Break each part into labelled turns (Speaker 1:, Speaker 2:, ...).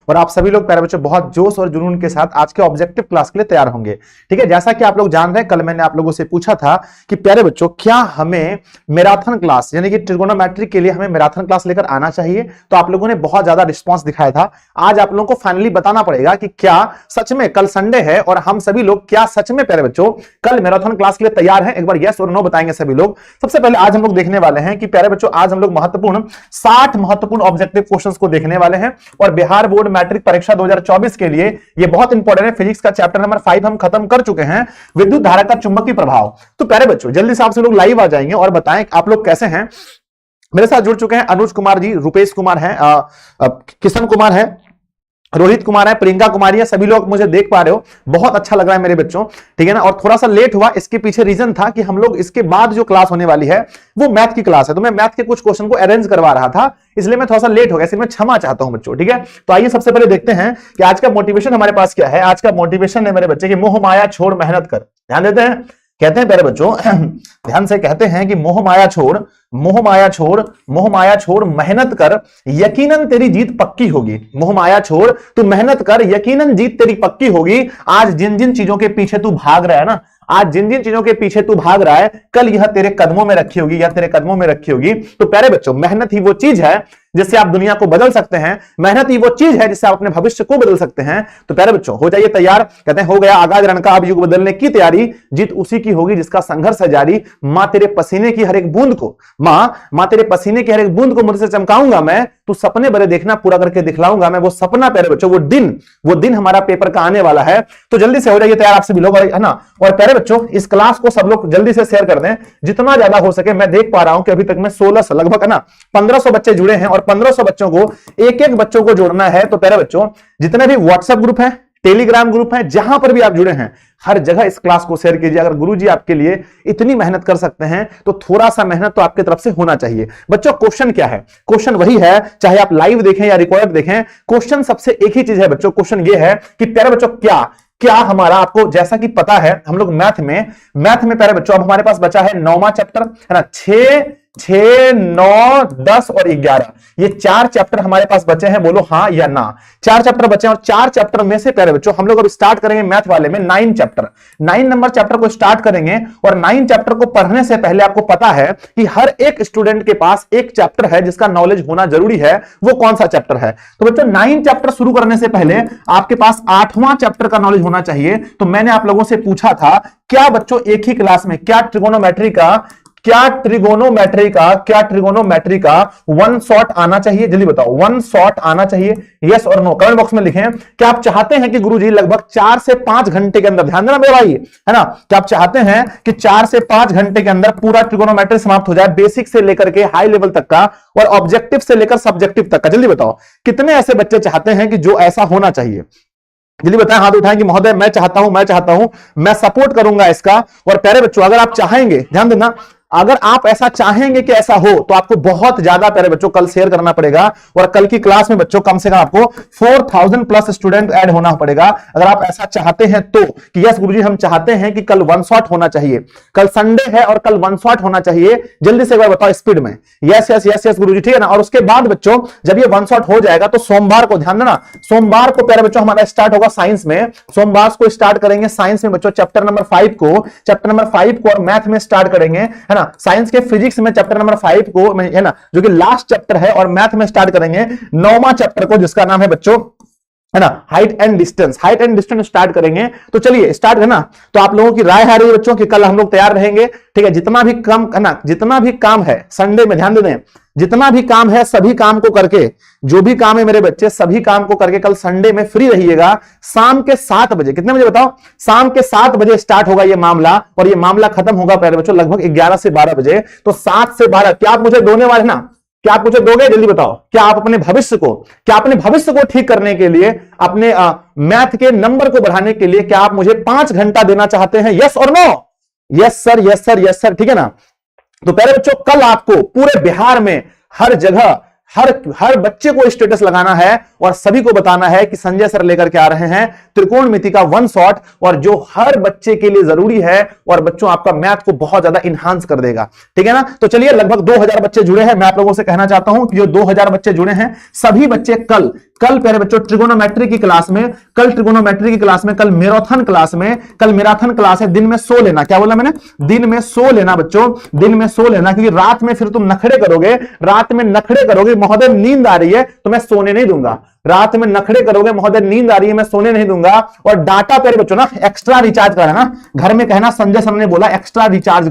Speaker 1: और आप सभी लोग प्यारे बच्चों बहुत जोश और जुनून के साथ आज के ऑब्जेक्टिव क्लास के लिए तैयार होंगे। ठीक है, जैसा कि आप लोग जान रहे हैं, कल मैंने आप लोगों से पूछा था कि प्यारे बच्चों क्या हमें मैराथन क्लास यानी कि ट्रिगोनोमेट्री के लिए हमें मैराथन क्लास लेकर आना चाहिए। तो आप लोगों ने बहुत ज्यादा रिस्पॉन्स दिखाया था। आज आप लोगों को फाइनली बताना पड़ेगा कि क्या सच में कल संडे है और हम सभी लोग क्या सच में प्यारे बच्चों कल मैराथन क्लास के लिए तैयार हैं। एक बार यस और नो बताएंगे सभी लोग। सबसे पहले आज हम लोग देखने वाले हैं कि प्यारे बच्चों आज हम लोग 60 महत्वपूर्ण ऑब्जेक्टिव क्वेश्चंस को देखने वाले हैं और बिहार बोर्ड मैट्रिक परीक्षा 2024 के लिए ये बहुत इंपॉर्टेंट है। फिजिक्स का चैप्टर नंबर 5 हम खत्म कर चुके हैं, विद्युत धारा का चुंबकीय प्रभाव। तो प्यारे बच्चों जल्दी से आपसे लोग लाइव आ जाएंगे और बताएं आप लोग कैसे हैं। मेरे साथ जुड़ चुके हैं अनुज कुमार जी, रुपेश कुमार है, किशन कुमार है, रोहित कुमार है, प्रियंका कुमारी है। सभी लोग मुझे देख पा रहे हो, बहुत अच्छा लग रहा है मेरे बच्चों। ठीक है ना, और थोड़ा सा लेट हुआ, इसके पीछे रीजन था कि हम लोग इसके बाद जो क्लास होने वाली है वो मैथ की क्लास है, तो मैं मैथ के कुछ क्वेश्चन को अरेंज करवा रहा था, इसलिए मैं थोड़ा सा लेट हो गया, इसलिए मैं क्षमा चाहता हूं बच्चों। ठीक है, तो आइए सबसे पहले देखते हैं कि आज का मोटिवेशन हमारे पास क्या है। आज का मोटिवेशन है मेरे बच्चे की मोह माया छोड़ मेहनत कर। ध्यान देते हैं, कहते हैं प्यारे बच्चों ध्यान से कहते हैं कि मोह माया छोड़, मोह माया छोड़, मोह माया छोड़ मेहनत कर, यकीनन तेरी जीत पक्की होगी। मोह माया छोड़, तू मेहनत कर, यकीनन जीत तेरी पक्की होगी। आज जिन जिन चीजों के पीछे तू भाग रहा है ना, आज जिन जिन चीजों के पीछे तू भाग रहा है, कल यह तेरे कदमों में रखी होगी या तेरे कदमों में रखी होगी। तो प्यारे बच्चों मेहनत ही वो चीज है जिससे आप दुनिया को बदल सकते हैं, मेहनत ही वो चीज है जिससे आप अपने भविष्य को बदल सकते हैं। तो प्यारे बच्चों हो जाइए तैयार। कहते हैं हो गया आगाज रण का, अब युग बदलने की तैयारी, जीत उसी की होगी जिसका संघर्ष है जारी। मां तेरे पसीने की हर एक बूंद को, मां तेरे पसीने की हर एक बूंद को मुझसे चमकाऊंगा मैं, तू सपने बड़े देखना पूरा करके दिखलाऊंगा मैं। वो सपना प्यारे बच्चों, वो दिन हमारा पेपर का आने वाला है। तो जल्दी से हो जाइए तैयार आप सभी लोग, है ना। और प्यारे बच्चों इस क्लास को सब लोग जल्दी से शेयर कर दें जितना ज्यादा हो सके। मैं देख पा रहा हूं कि अभी तक में 16 लगभग है ना 1500 बच्चे जुड़े हैं और 1500 बच्चों को एक एक बच्चों को जोड़ना है। तो प्यारे बच्चों जितने भी व्हाट्सएप ग्रुप है, टेलीग्राम ग्रुप है, जहां पर भी आप जुड़े हैं हर जगह इस क्लास को शेयर कीजिए। अगर गुरुजी आपके लिए इतनी मेहनत कर सकते हैं तो थोड़ा सा मेहनत तो आपकी तरफ से होना चाहिए। बच्चों क्वेश्चन क्या है? क्वेश्चन वही है, चाहे आप लाइव देखें या रिकॉर्ड देखें, क्वेश्चन सबसे एक ही चीज है बच्चों। क्वेश्चन ये है कि प्यारे बच्चों क्या हमारा, आपको जैसा कि पता है हम लोग मैथ में प्यारे बच्चों अब हमारे पास बचा है 9वां चैप्टर, है ना। 6, 9, 10 और 11 ये 4 चैप्टर हमारे पास बचे हैं। बोलो हाँ या ना। 4 चैप्टर बचे हैं और 4 चैप्टर में से प्यारे बच्चों हम लोग अब स्टार्ट करेंगे मैथ वाले में 9 चैप्टर, 9 नंबर चैप्टर को स्टार्ट करेंगे। और 9 चैप्टर को पढ़ने से पहले आपको पता है कि हर एक स्टूडेंट के पास एक चैप्टर है जिसका नॉलेज होना जरूरी है। वो कौन सा चैप्टर है? तो बच्चों 9 चैप्टर शुरू करने से पहले आपके पास 8वां चैप्टर का नॉलेज होना चाहिए। तो मैंने आप लोगों से पूछा था क्या बच्चों एक ही क्लास में क्या ट्रिगोनोमेट्री का वन शॉट आना चाहिए? जल्दी बताओ, वन शॉट आना चाहिए? यस और नो कमेंट बॉक्स में लिखें। क्या आप चाहते हैं कि गुरुजी लगभग 4 से 5 घंटे के अंदर, ध्यान देना मेरे भाई, है ना, क्या आप चाहते हैं कि 4 से 5 घंटे के अंदर पूरा ट्रिगोनोमेट्री समाप्त हो जाए, बेसिक से लेकर के हाई लेवल तक का और ऑब्जेक्टिव से लेकर सब्जेक्टिव तक का? जल्दी बताओ कितने ऐसे बच्चे चाहते हैं कि जो ऐसा होना चाहिए? जल्दी बताएं, हाथ उठाएं कि महोदय मैं चाहता हूं, मैं सपोर्ट करूंगा इसका। और प्यारे बच्चों अगर आप चाहेंगे, ध्यान देना, अगर आप ऐसा चाहेंगे कि ऐसा हो तो आपको बहुत ज्यादा प्यारे बच्चों कल शेयर करना पड़ेगा। और कल की क्लास में बच्चों कम से कम आपको 4000 प्लस स्टूडेंट ऐड होना पड़ेगा अगर आप ऐसा चाहते हैं तो, कि यस गुरुजी हम चाहते हैं कि कल वन शॉट होना चाहिए, कल संडे है और कल वन शॉट होना चाहिए। जल्दी से एक बार बताओ स्पीड में, यस यस यस यस गुरुजी, ठीक है ना। और उसके बाद बच्चों जब ये वन शॉट हो जाएगा तो सोमवार को, ध्यान देना, सोमवार को प्यारे बच्चों हमारा स्टार्ट होगा साइंस में। सोमवार को स्टार्ट करेंगे साइंस में बच्चों चैप्टर नंबर 5 को और मैथ में स्टार्ट करेंगे, है ना। साइंस के फिजिक्स में चैप्टर नंबर 5 को, है ना, जो कि लास्ट चैप्टर है। और मैथ में स्टार्ट करेंगे 9वां चैप्टर को जिसका नाम है बच्चों, है ना, हाइट एंड डिस्टेंस स्टार्ट करेंगे। तो चलिए स्टार्ट, है ना। तो आप लोगों की राय है रही बच्चों कि कल हम लोग तैयार रहेंगे, ठीक है। जितना भी कम, है ना, जितना भी काम है संडे में, ध्यान दें, जितना भी काम है सभी काम को करके, जो भी काम है मेरे बच्चे सभी काम को करके कल संडे में फ्री रहिएगा। शाम के 7 बजे, कितने बजे बताओ? शाम के 7 बजे स्टार्ट होगा ये मामला और ये मामला खत्म होगा प्यारे बच्चों लगभग 11 से 12 बजे। तो 7 से 12 क्या आप मुझे दोने वाले ना? क्या आप मुझे दोगे? जल्दी बताओ। क्या आप अपने भविष्य को ठीक करने के लिए, अपने मैथ के नंबर को बढ़ाने के लिए क्या आप मुझे 5 घंटा देना चाहते हैं? यस और no? Yes sir, yes sir, yes sir, ठीक है ना। तो प्यारे बच्चों कल आपको पूरे बिहार में हर जगह हर बच्चे को स्टेटस लगाना है और सभी को बताना है कि संजय सर लेकर के आ रहे हैं त्रिकोणमिति का वन शॉट, और जो हर बच्चे के लिए जरूरी है और बच्चों आपका मैथ को बहुत ज्यादा इंहांस कर देगा। ठीक है ना। तो चलिए लगभग 2000 बच्चे जुड़े हैं। मैं आप लोगों से कहना चाहता हूं कि जो 2000 बच्चे जुड़े हैं सभी बच्चे कल कल प्यारे बच्चों ट्रिगोनोमेट्री की क्लास में, कल मैराथन क्लास है, दिन में सो लेना। क्या बोला मैंने? दिन में सो लेना बच्चों, दिन में सो लेना, क्योंकि रात में फिर तुम नखरे करोगे, महोदय नींद आ रही है तो मैं सोने नहीं दूंगा, रात में नखरे करोगे, महोदय नींद आ रही है मैं सोने नहीं दूंगा। और डाटा प्यारे बच्चों ना एक्स्ट्रा रिचार्ज कराना, घर में कहना संजय सर ने बोला एक्स्ट्रा रिचार्ज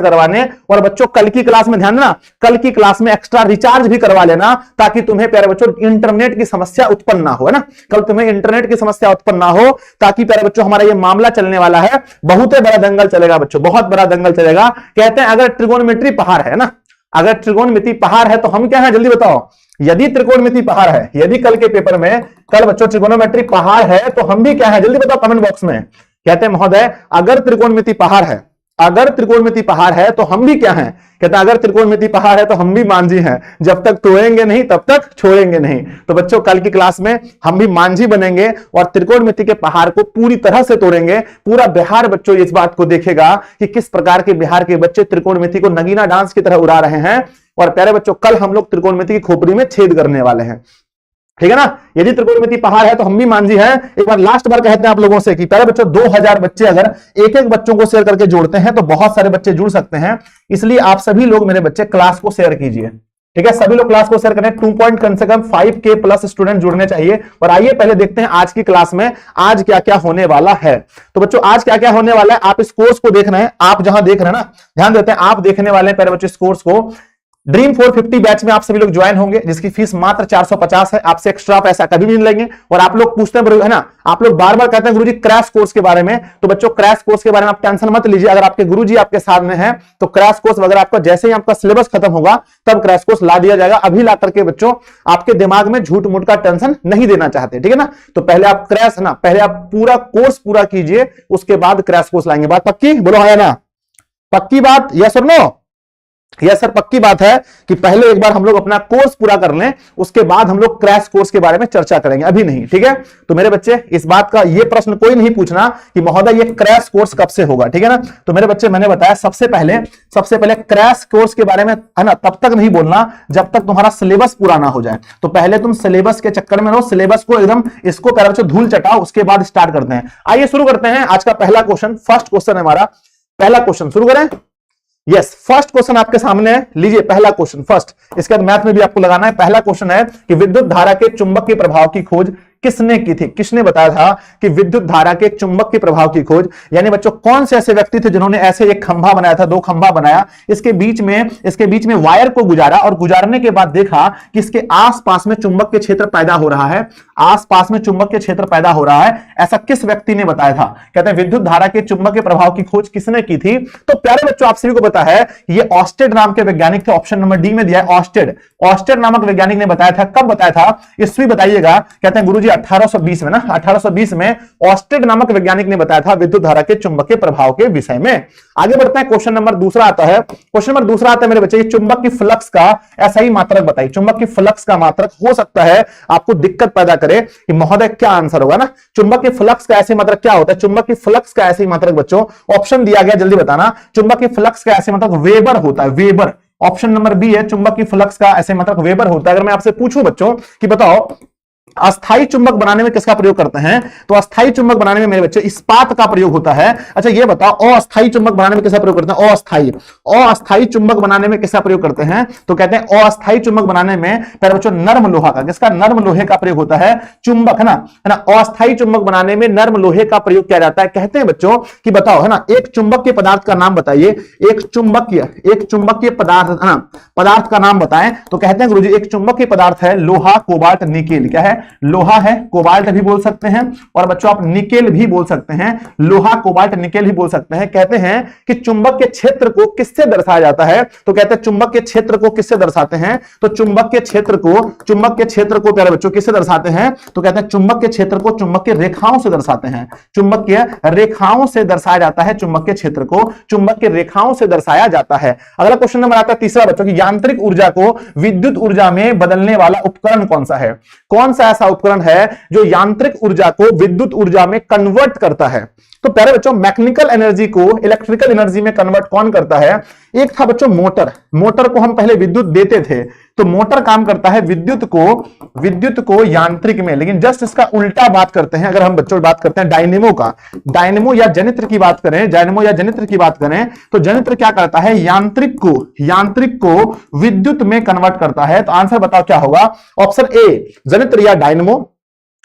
Speaker 1: करवाने, और बच्चों कल की क्लास में ध्यान देना, कल की क्लास में एक्स्ट्रा रिचार्ज भी करवा लेना, ताकि तुम्हें प्यारे बच्चों इंटरनेट की समस्या उत्पन्न ना हो, है ना, कल तुम्हें इंटरनेट की समस्या उत्पन्न ना हो, ताकि प्यारे बच्चों हमारा ये मामला चलने वाला है, बहुत बड़ा दंगल चलेगा बच्चों, बहुत बड़ा दंगल चलेगा। कहते हैं अगर त्रिकोणमिति पहाड़ है ना, अगर त्रिकोणमिति पहाड़ है तो हम क्या है, जल्दी बताओ। यदि त्रिकोणमिति पहाड़ है, यदि कल के पेपर में, कल बच्चों त्रिकोणोमेट्री पहाड़ है तो हम भी क्या है, जल्दी बताओ कमेंट बॉक्स में। कहते हैं महोदय अगर त्रिकोणमिति पहाड़ है, तो हम भी क्या हैं, कहते हैं अगर त्रिकोणमिति पहाड़ है तो हम भी मांझी हैं, जब तक तोड़ेंगे नहीं तब तक छोड़ेंगे नहीं। तो बच्चों कल की क्लास में हम भी मांझी बनेंगे और त्रिकोणमिति के पहाड़ को पूरी तरह से तोड़ेंगे। पूरा बिहार बच्चों इस बात को देखेगा कि किस प्रकार के बिहार के बच्चे त्रिकोणमिति को नगीना डांस की तरह उड़ा रहे हैं। और प्यारे बच्चों कल हम लोग त्रिकोणमिति की खोपड़ी में छेद करने वाले हैं, ठीक है ना। यदि त्रिकोणमिति पहाड़ है तो हम भी मांझी हैं। एक बार लास्ट बार कहते हैं आप लोगों से कि प्यारे बच्चों 2000 बच्चे अगर एक बच्चों को शेयर करके जोड़ते हैं तो बहुत सारे बच्चे जुड़ सकते हैं, इसलिए आप सभी लोग मेरे बच्चे क्लास को शेयर कीजिए, ठीक है, सभी लोग क्लास को शेयर करें। 2 पॉइंट कम से कम 5K प्लस स्टूडेंट जुड़ने चाहिए। और आइए पहले देखते हैं आज की क्लास में आज क्या क्या होने वाला है। तो बच्चों आज क्या क्या होने वाला है, आप इस कोर्स को देख रहे हैं, आप जहां देख रहे हैं ना, ध्यान देते हैं, आप देखने वाले हैं प्यारे बच्चों इस कोर्स को। ड्रीम 450 बैच में आप सभी लोग ज्वाइन होंगे, जिसकी फीस मात्र 450 है, आपसे एक्स्ट्रा पैसा कभी नहीं लेंगे। और आप लोग पूछते हैं है ना, आप लोग बार बार कहते हैं गुरुजी क्रैश कोर्स के बारे में, तो बच्चों क्रैश कोर्स के बारे में आप टेंशन मत लीजिए। अगर आपके गुरुजी आपके साथ में हैं तो क्रैश कोर्स वगैरह आपका जैसे ही आपका सिलेबस खत्म होगा तब क्रैश कोर्स ला दिया जाएगा। अभी ला करके बच्चों आपके दिमाग में झूठ मूठ का टेंशन नहीं देना चाहते, ठीक है ना। तो पहले आप क्रैश ना, पहले आप पूरा कोर्स पूरा कीजिए, उसके बाद क्रैश कोर्स लाएंगे। बात पक्की? बोलो हाँ या ना, पक्की बात? यस और नो? यस सर, पक्की बात है कि पहले एक बार हम लोग अपना कोर्स पूरा कर लें, उसके बाद हम लोग क्रैश कोर्स के बारे में चर्चा करेंगे, अभी नहीं, ठीक है। तो मेरे बच्चे इस बात का ये प्रश्न कोई नहीं पूछना कि महोदय ये क्रैश कोर्स कब से होगा, ठीक है ना। तो मेरे बच्चे मैंने बताया सबसे पहले क्रैश कोर्स के बारे में है ना तब तक नहीं बोलना जब तक तुम्हारा सिलेबस पूरा ना हो जाए। तो पहले तुम सिलेबस के चक्कर में रहो, सिलेबस को एकदम इसको प्यारे बच्चों धूल चटाओ, उसके बाद स्टार्ट करते हैं। आइए शुरू करते हैं आज का पहला क्वेश्चन, फर्स्ट क्वेश्चन हमारा, पहला क्वेश्चन शुरू करें। यस, फर्स्ट क्वेश्चन आपके सामने है, लीजिए पहला क्वेश्चन फर्स्ट। इसके बाद मैथ में भी आपको लगाना है। पहला क्वेश्चन है कि विद्युत धारा के चुंबक के प्रभाव की खोज किसने की थी? किसने बताया था कि विद्युत धारा के चुंबक के प्रभाव की खोज, यानी बच्चों कौन से ऐसे व्यक्ति थे जिन्होंने ऐसे एक खंभा बनाया था, 2 खंभा बनाया, इसके बीच में वायर को गुजारा और गुजारने के बाद देखा कि इसके आसपास में चुंबक के क्षेत्र पैदा हो रहा है, आसपास में चुंबक के क्षेत्र पैदा हो रहा है, ऐसा किस व्यक्ति ने बताया था? कहते हैं विद्युत धारा के चुंबक के प्रभाव की खोज किसने की थी? तो प्यारे बच्चों आप सभी को पता है ये ऑस्टेड नाम के वैज्ञानिक थे, ऑप्शन नंबर डी में दिया है ऑस्टेड नामक वैज्ञानिक ने बताया था। कब बताया था? ईस्वी बताइएगा। कहते हैं गुरुजी 1820 में ना, 1820 में ऑस्टेड नामक वैज्ञानिक ने बताया था विद्युत धारा के चुंबक के प्रभाव के विषय में। आगे बढ़ते हैं, क्वेश्चन नंबर दूसरा आता है। क्वेश्चन नंबर दूसरा आता है मेरे बच्चे, चुंबक की फ्लक्स का ऐसा ही मात्रक बताइए। चुंबक की फ्लक्स का मात्रक हो सकता है आपको दिक्कत पैदा करे कि महोदय क्या आंसर होगा ना। चुंबक की फ्लक्स का ऐसे मात्रक क्या होता है? चुंबक की फ्लक्स का ऐसे मात्रक बच्चों ऑप्शन दिया गया, जल्दी बताना। चुंबक की फ्लक्स का ऐसे मात्रक वेबर होता है, वेबर। ऑप्शन नंबर बी है, चुंबक की फ्लक्स का ऐसे मात्रक वेबर होता है। अगर मैं आपसे पूछूं बच्चों कि बताओ अस्थाई चुंबक बनाने में किसका प्रयोग करते हैं? तो अस्थाई चुंबक बनाने में मेरे बच्चे इस्पात का प्रयोग होता है। अच्छा ये बताओ अस्थाई चुंबक बनाने में किसका प्रयोग करते हैं? अस्थाई चुंबक बनाने में किसका प्रयोग करते हैं? तो कहते हैं अस्थाई चुंबक बनाने में मेरे बच्चों नर्म लोहा का, किसका? नर्म लोहे का प्रयोग होता है। चुंबक है ना, अस्थाई चुंबक बनाने में नर्म लोहे का प्रयोग किया जाता है। कहते हैं बच्चों कि बताओ है ना, एक चुंबकीय पदार्थ का नाम बताइए, एक चुंबकीय पदार्थ है ना, पदार्थ का नाम बताएं। तो कहते हैं गुरुजी एक चुंबकीय पदार्थ है लोहा, कोबाल्ट, निकेल। क्या है? लोहा है, कोबाल्ट भी बोल सकते हैं और बच्चों आप निकेल भी बोल सकते हैं, लोहा, कोबाल्ट, निकेल भी बोल सकते हैं। कहते हैं कि चुंबक के क्षेत्र को किससे दर्शाया जाता है? तो कहते हैं चुंबक के क्षेत्र को किससे दर्शाते हैं? तो चुंबक के क्षेत्र को प्यारे बच्चों किससे दर्शाते हैं? तो कहते हैं चुंबक के क्षेत्र को चुंबक की रेखाओं से दर्शाते हैं। चुंबक के रेखाओं से दर्शाया जाता है, चुंबक के क्षेत्र को चुंबक की रेखाओं से दर्शाया जाता है। अगला क्वेश्चन नंबर आता है तीसरा बच्चों की यांत्रिक ऊर्जा को विद्युत ऊर्जा में बदलने वाला उपकरण कौन सा है? कौन सा ऐसा उपकरण है जो यांत्रिक ऊर्जा को विद्युत ऊर्जा में कन्वर्ट करता है? तो प्यारे बच्चों मैकेनिकल एनर्जी को इलेक्ट्रिकल एनर्जी में कन्वर्ट कौन करता है? एक था बच्चों मोटर। मोटर को हम पहले विद्युत देते थे, तो मोटर काम करता है विद्युत को यांत्रिक में। लेकिन जस्ट इसका उल्टा बात करते हैं, अगर हम बच्चों बात करते हैं डायनेमो का, डायनेमो या जनित्र की बात करें, डायनेमो या जनित्र की बात करें, तो जनित्र क्या करता है? यांत्रिक को विद्युत में कन्वर्ट करता है। तो आंसर बताओ क्या होगा? ऑप्शन ए जनित्र या डायनेमो,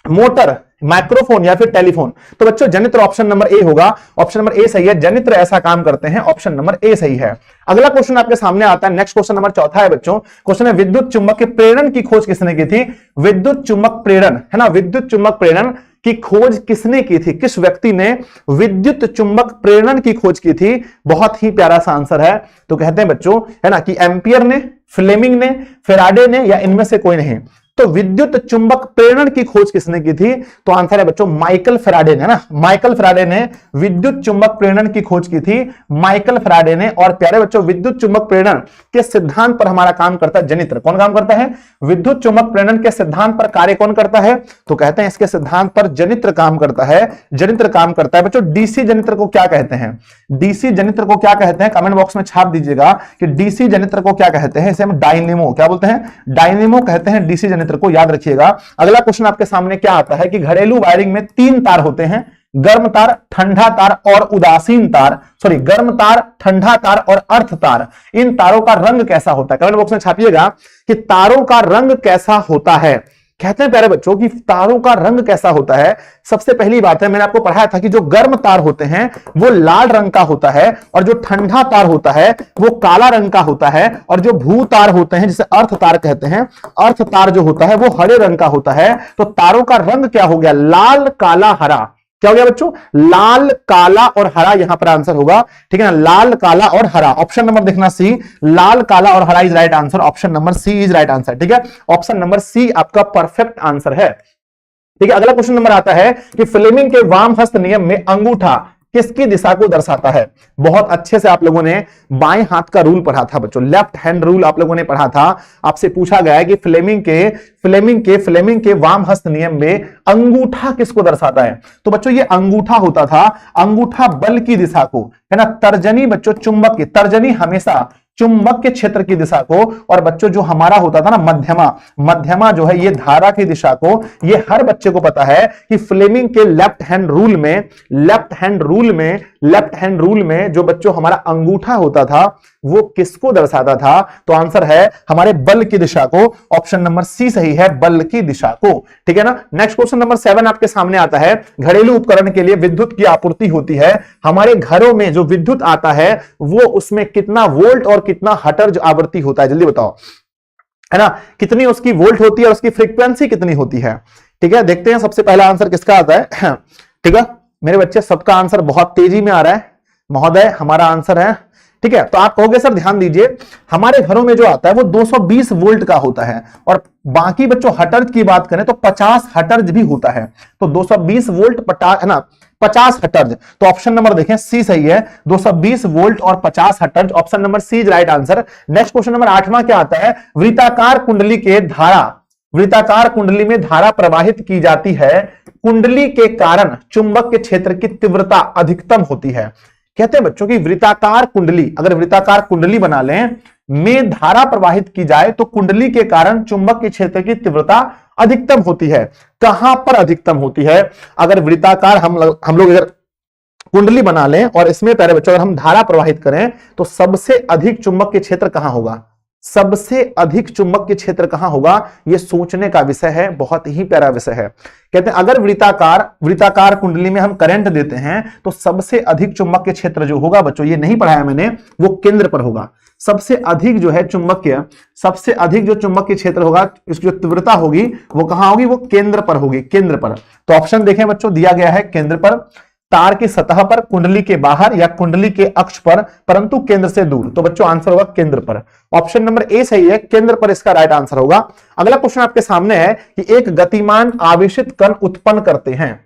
Speaker 1: मोटर, माइक्रोफोन या फिर टेलीफोन। तो बच्चों जनित्र ऑप्शन नंबर ए होगा, ऑप्शन नंबर ए सही है, जनित्र ऐसा काम करते हैं, ऑप्शन नंबर ए सही है। अगला क्वेश्चन आपके सामने आता है, नेक्स्ट क्वेश्चन नंबर चौथा है बच्चों। क्वेश्चन है विद्युत चुंबक के प्रेरण की खोज किसने की थी? विद्युत चुंबक प्रेरण है ना, विद्युत चुंबक प्रेरण की खोज किसने की थी? किस व्यक्ति ने विद्युत चुंबक प्रेरण की खोज की थी? बहुत ही प्यारा सा आंसर है। तो कहते हैं बच्चों है ना कि एम्पियर ने, फ्लेमिंग ने, फेराडे ने या इनमें से कोई नहीं। तो विद्युत चुंबक प्रेरण की खोज किसने की थी? तो आंसर है बच्चों माइकल फैराडे ने, है ना, माइकल फैराडे ने विद्युत चुंबक प्रेरण की खोज की थी, माइकल फैराडे ने। और प्यारे बच्चों विद्युत चुंबक प्रेरण के सिद्धांत पर हमारा काम करता है जनित्र। कौन काम करता है? विद्युत चुंबक प्रेरण के सिद्धांत पर कार्य कौन करता है? तो कहते हैं इसके सिद्धांत पर जनित्र काम करता है, जनित्र काम करता है। बच्चों डीसी जनित्र को क्या कहते हैं? डीसी जनित्र को क्या कहते हैं? कमेंट बॉक्स में छाप दीजिएगा कि डीसी जनित्र को क्या कहते हैं। इसे हम डायनेमो क्या बोलते हैं? डायनेमो कहते हैं डीसी जनित्र को, याद रखिएगा। अगला क्वेश्चन आपके सामने क्या आता है कि घरेलू वायरिंग में 3 तार होते हैं, गर्म तार, ठंडा तार और उदासीन तार, सॉरी गर्म तार, ठंडा तार और अर्थ तार। इन तारों का रंग कैसा होता है? कमेंट बॉक्स में छापिएगा कि तारों का रंग कैसा होता है। कहते हैं प्यारे बच्चों कि तारों का रंग कैसा होता है। सबसे पहली बात है, मैंने आपको पढ़ाया था कि जो गर्म तार होते हैं वो लाल रंग का होता है, और जो ठंडा तार होता है वो काला रंग का होता है, और जो भू तार होते हैं जिसे अर्थ तार कहते हैं, अर्थ तार जो होता है वो हरे रंग का होता है। तो तारों का रंग क्या हो गया? लाल, काला, हरा। क्या हो गया बच्चों? लाल, काला और हरा यहां पर आंसर होगा, ठीक है ना, लाल, काला और हरा। ऑप्शन नंबर देखना सी, लाल, काला और हरा is right answer, option number C is right answer, ठीक है, ऑप्शन नंबर सी आपका परफेक्ट आंसर है। ठीक है, अगला क्वेश्चन नंबर आता है कि फ्लेमिंग के वाम हस्त नियम में अंगूठा किसकी दिशा को दर्शाता है? बहुत अच्छे से आप लोगों ने बाएं हाथ का रूल पढ़ा था बच्चों, लेफ्ट हैंड रूल आप लोगों ने पढ़ा था। आपसे पूछा गया है कि फ्लेमिंग के वाम हस्त नियम में अंगूठा किसको दर्शाता है? तो बच्चों ये अंगूठा होता था, अंगूठा बल की दिशा को, है ना, तर्जनी बच्चों चुंबक की, तर्जनी हमेशा चुंबक के क्षेत्र की दिशा को, और बच्चों जो हमारा होता था ना मध्यमा जो है ये धारा की दिशा को। ये हर बच्चे को पता है कि फ्लेमिंग के लेफ्ट हैंड रूल में जो बच्चों हमारा अंगूठा होता था वो किसको दर्शाता था? तो आंसर है हमारे बल की दिशा को, ऑप्शन नंबर सी सही है, बल की दिशा को, ठीक है ना। नेक्स्ट क्वेश्चन नंबर 7 आपके सामने आता है, घरेलू उपकरण के लिए विद्युत की आपूर्ति होती है, हमारे घरों में जो विद्युत आता है वो उसमें कितना वोल्ट और कितना हर्ट्ज आवृत्ति होता है? जल्दी बताओ, है ना, कितनी उसकी वोल्ट होती है और उसकी फ्रीक्वेंसी कितनी होती है? ठीक है, देखते हैं सबसे पहला आंसर किसका आता है। ठीक है मेरे बच्चे, सबका आंसर बहुत तेजी में आ रहा है महोदय, हमारा आंसर है, ठीक है। तो आप कहोगे सर ध्यान दीजिए, हमारे घरों में जो आता है वो 220 वोल्ट का होता है, और बाकी बच्चों हर्ट्ज की बात करें तो 50 हर्ट्ज भी होता है। तो 220 वोल्ट है ना, 50 हर्ट्ज। तो ऑप्शन नंबर देखें सी सही है, 220 वोल्ट और 50 hertz, option number C is right answer. Next question number 8वां क्या आता है? वृत्ताकार कुंडली में धारा प्रवाहित की जाती है, कुंडली के कारण चुंबक के क्षेत्र की तीव्रता अधिकतम होती है। कहते हैं बच्चों की वृत्ताकार कुंडली, अगर वृत्ताकार कुंडली बना लें में धारा प्रवाहित की जाए तो कुंडली के कारण चुंबक के क्षेत्र की तीव्रता अधिकतम होती है। कहां पर अधिकतम होती है? अगर वृत्ताकार हम लोग अगर कुंडली बना लें और इसमें प्यारे बच्चों अगर हम धारा प्रवाहित करें तो सबसे अधिक चुंबक के क्षेत्र कहां होगा? सबसे अधिक चुंबक के क्षेत्र कहां होगा? यह सोचने का विषय है, बहुत ही प्यारा विषय है। कहते हैं अगर वृत्ताकार कुंडली में हम करंट देते हैं तो सबसे अधिक चुंबक के क्षेत्र जो होगा बच्चों, ये नहीं पढ़ाया मैंने, वो केंद्र पर होगा। सबसे अधिक जो है सबसे अधिक जो चुंबक के क्षेत्र होगा, इसकी जो तीव्रता होगी वो कहां होगी? वो केंद्र पर होगी, केंद्र पर। तो ऑप्शन देखें बच्चों, दिया गया है केंद्र पर, तार की सतह पर, कुंडली के बाहर या कुंडली के अक्ष पर परंतु केंद्र से दूर। तो बच्चों आंसर होगा केंद्र पर, ऑप्शन नंबर ए सही है, केंद्र पर इसका राइट आंसर होगा। अगला क्वेश्चन आपके सामने है कि एक गतिमान आवेशित कण उत्पन्न करते हैं।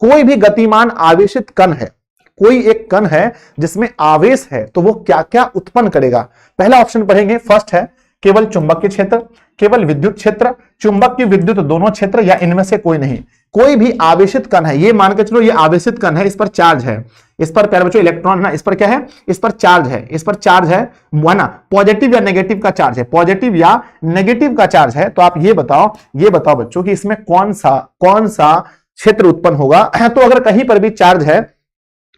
Speaker 1: कोई भी गतिमान आवेशित कण है, कोई एक कण है जिसमें आवेश है, तो वो क्या क्या उत्पन्न करेगा? पहला ऑप्शन पढ़ेंगे, फर्स्ट है केवल चुंबकीय क्षेत्र, केवल विद्युत क्षेत्र, चुंबक की विद्युत दोनों क्षेत्र, या इनमें से कोई नहीं। कोई भी आवेशित कण है, ये मान के चलो ये आवेशित कण है, इस पर चार्ज है, इस पर प्यारे बच्चों इलेक्ट्रॉन ना, इस पर क्या है, इस पर चार्ज है, इस पर चार्ज है ना, पॉजिटिव या नेगेटिव का चार्ज है, पॉजिटिव या नेगेटिव का चार्ज है। तो आप ये बताओ बच्चों कि इसमें कौन सा क्षेत्र उत्पन्न होगा। तो अगर कहीं पर भी चार्ज है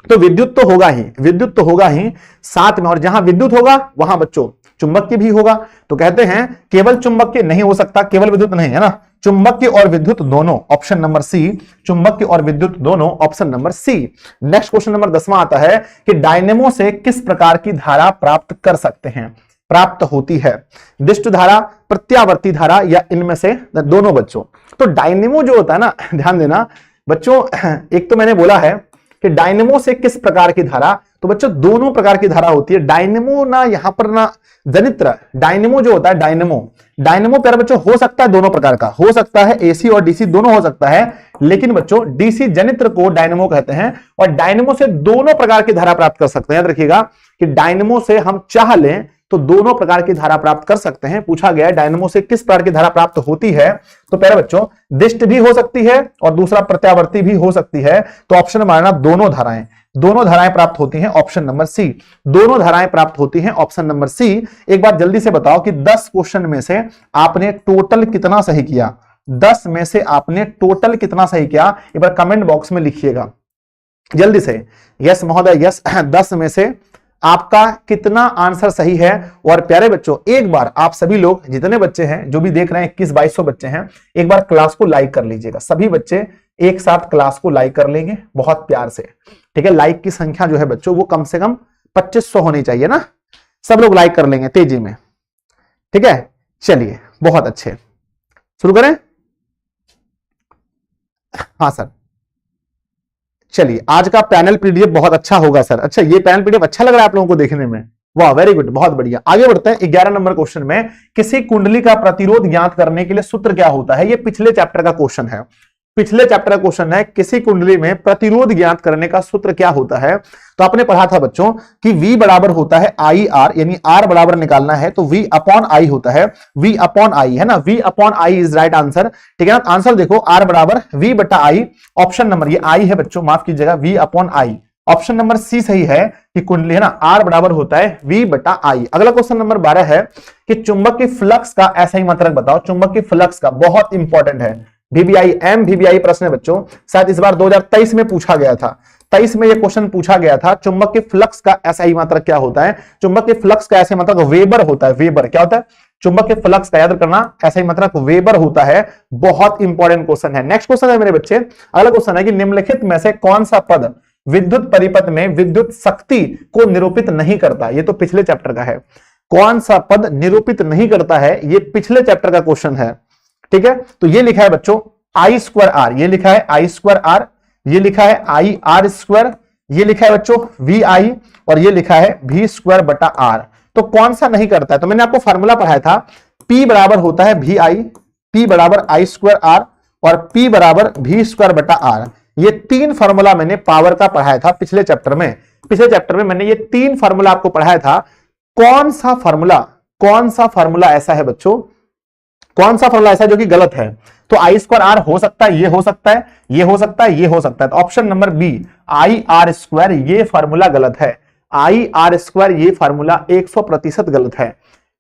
Speaker 1: तो विद्युत तो होगा ही साथ में, और जहां विद्युत होगा वहां बच्चों चुंबकीय भी होगा। तो कहते हैं केवल चुंबकीय नहीं हो सकता, केवल विद्युत नहीं, है ना, चुंबकीय और विद्युत दोनों, ऑप्शन नंबर सी, चुंबकीय और विद्युत दोनों, option number C. Next question number 10वां आता है कि डायनेमो से किस प्रकार की धारा प्राप्त कर सकते हैं, प्राप्त होती है, दिष्ट धारा, प्रत्यावर्ती धारा, या इनमें से दोनों बच्चों। तो डायनेमो जो होता है ना, ध्यान देना बच्चों, एक तो मैंने बोला है कि डायनेमो से किस प्रकार की धारा, तो बच्चों दोनों प्रकार की धारा होती है। डायनेमो ना यहां पर ना जनित्र, डायनेमो जो होता है, डायनेमो प्यारे बच्चों हो सकता है दोनों प्रकार का, हो सकता है एसी और डीसी दोनों हो सकता है, लेकिन बच्चों डीसी जनित्र को डायनेमो कहते हैं, और डायनेमो से दोनों प्रकार की धारा प्राप्त कर सकते हैं। याद रखिएगा कि डायनेमो से हम चाह लें तो दोनों प्रकार की धारा प्राप्त कर सकते हैं। पूछा गया है डायनेमो से किस प्रकार की धारा प्राप्त होती है, तो प्यारे बच्चों दिष्ट भी हो सकती है और दूसरा प्रत्यावर्ती भी हो सकती है। तो ऑप्शन मारना दोनों धाराएं प्राप्त होती हैं, ऑप्शन नंबर सी, दोनों धाराएं प्राप्त होती हैं, ऑप्शन नंबर सी। एक बात जल्दी से बताओ कि 10 क्वेश्चन में से आपने टोटल कितना सही किया, 10 में से आपने टोटल कितना सही किया, एक बार कमेंट बॉक्स में लिखिएगा जल्दी से। यस महोदय यस, 10 में से आपका कितना आंसर सही है। और प्यारे बच्चों एक बार आप सभी लोग जितने बच्चे हैं जो भी देख रहे हैं, 2100-2200 बच्चे हैं, एक बार क्लास को लाइक कर लीजिएगा। सभी बच्चे एक साथ क्लास को लाइक कर लेंगे बहुत प्यार से, ठीक है। लाइक की संख्या जो है बच्चों वो कम से कम 2500 होनी चाहिए ना, सब लोग लाइक कर लेंगे तेजी में, ठीक है। चलिए बहुत अच्छे, शुरू करें। हाँ सर, चलिए आज का पैनल पीडीएफ बहुत अच्छा होगा सर। अच्छा ये पैनल पीडीएफ अच्छा लग रहा है आप लोगों को देखने में, वाह वेरी गुड, बहुत बढ़िया। आगे बढ़ते हैं 11 नंबर क्वेश्चन में, किसी कुंडली का प्रतिरोध ज्ञात करने के लिए सूत्र क्या होता है। ये पिछले चैप्टर का क्वेश्चन है, किसी कुंडली में प्रतिरोध ज्ञात करने का सूत्र क्या होता है। तो आपने पढ़ा था बच्चों कि V बराबर होता है आई आर, यानी R बराबर निकालना है तो V अपॉन आई होता है, V अपॉन आई है ना, V upon I is right answer, ठीक है ना। आंसर देखो R बराबर V बटा आई, ऑप्शन नंबर ये आई है बच्चों, माफ कीजिएगा, V upon I, option number C सही है कि कुंडली है ना R बराबर होता है V बटा आई। अगला क्वेश्चन नंबर 12 है कि चुंबक के फ्लक्स का ऐसा ही मात्रक बताओ। चुंबक के फ्लक्स का बहुत इंपॉर्टेंट है, VBI प्रश्न है बच्चों, शायद इस बार 2023 में पूछा गया था, 23 में यह क्वेश्चन पूछा गया था। चुंबक के फ्लक्स का SI मात्रक क्या होता है। चुंबक के फ्लक्स का SI मात्रक वेबर होता है, वेबर क्या होता है, चुंबक के फ्लक्स का याद करना SI मात्रक वेबर होता है। बहुत इंपॉर्टेंट क्वेश्चन है। नेक्स्ट क्वेश्चन है मेरे बच्चे, अगला क्वेश्चन है कि निम्नलिखित में से कौन सा पद विद्युत परिपथ में विद्युत शक्ति को निरूपित नहीं करता। ये तो पिछले चैप्टर का है, कौन सा पद निरूपित नहीं करता है, ये पिछले चैप्टर का क्वेश्चन है, ठीक है। तो ये लिखा है बच्चों आई स्क्वायर आर, ये लिखा है आई स्क्वायर आर, ये लिखा है आई आर स्क्वायर, ये लिखा है बच्चों वी आई, और ये लिखा है वी स्क्वायर बटा आर। तो कौन सा नहीं करता है, तो मैंने आपको फॉर्मूला पढ़ाया था, P बराबर होता है वी आई, P बराबर आई स्क्वायर आर, और P बराबर वी स्क्वायर बटा आर। ये 3 फॉर्मूला मैंने पावर का पढ़ाया था पिछले चैप्टर में मैंने ये 3 फॉर्मूला आपको पढ़ाया था। कौन सा फॉर्मूला ऐसा है बच्चों, कौन सा फॉर्मूला ऐसा जो कि गलत है। तो आई स्क्वायर आर हो सकता है, ये हो सकता है, ये हो सकता है, ये हो सकता है। तो option number B I R square ये फॉर्मूला गलत है, आई आर स्क्वायर ये फॉर्मूला 100% गलत है,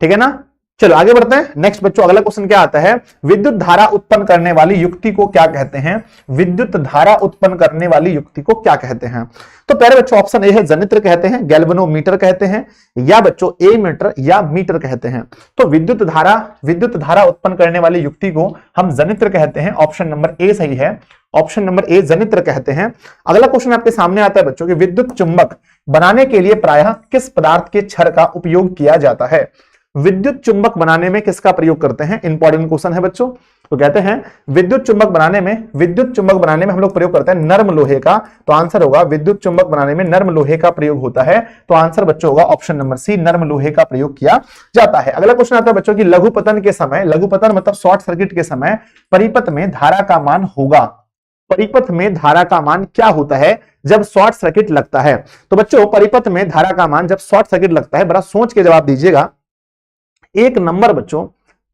Speaker 1: ठीक है ना। चलो आगे बढ़ते हैं। नेक्स्ट बच्चों अगला क्वेश्चन क्या आता है, विद्युत धारा उत्पन्न करने वाली युक्ति को क्या कहते हैं। विद्युत धारा उत्पन्न करने वाली युक्ति को क्या कहते हैं। तो पहले बच्चों ऑप्शन ए है जनित्र कहते हैं, गैल्वेनोमीटर कहते हैं, या बच्चों ए मीटर या मीटर कहते हैं। तो विद्युत धारा उत्पन्न करने वाली युक्ति को हम जनित्र कहते हैं, ऑप्शन नंबर ए सही है, ऑप्शन नंबर ए जनित्र कहते हैं। अगला क्वेश्चन आपके सामने आता है बच्चों कि विद्युत चुंबक बनाने के लिए प्रायः किस पदार्थ के क्षर का उपयोग किया जाता है। विद्युत चुंबक बनाने में किसका प्रयोग करते हैं, इंपॉर्टेंट क्वेश्चन है बच्चों। तो कहते हैं विद्युत चुंबक बनाने में हम लोग प्रयोग करते हैं नर्म लोहे का। तो आंसर होगा विद्युत चुंबक बनाने में नर्म लोहे का प्रयोग होता है। तो आंसर बच्चों होगा ऑप्शन नंबर सी, नर्म लोहे का प्रयोग किया जाता है। अगला क्वेश्चन आता है बच्चों की लघुपतन के समय, लघुपतन मतलब शॉर्ट सर्किट के समय परिपथ में धारा का मान होगा। परिपथ में धारा का मान क्या होता है जब शॉर्ट सर्किट लगता है। तो बच्चों परिपथ में धारा का मान जब शॉर्ट सर्किट लगता है, बड़ा सोच के जवाब दीजिएगा। एक नंबर बच्चों,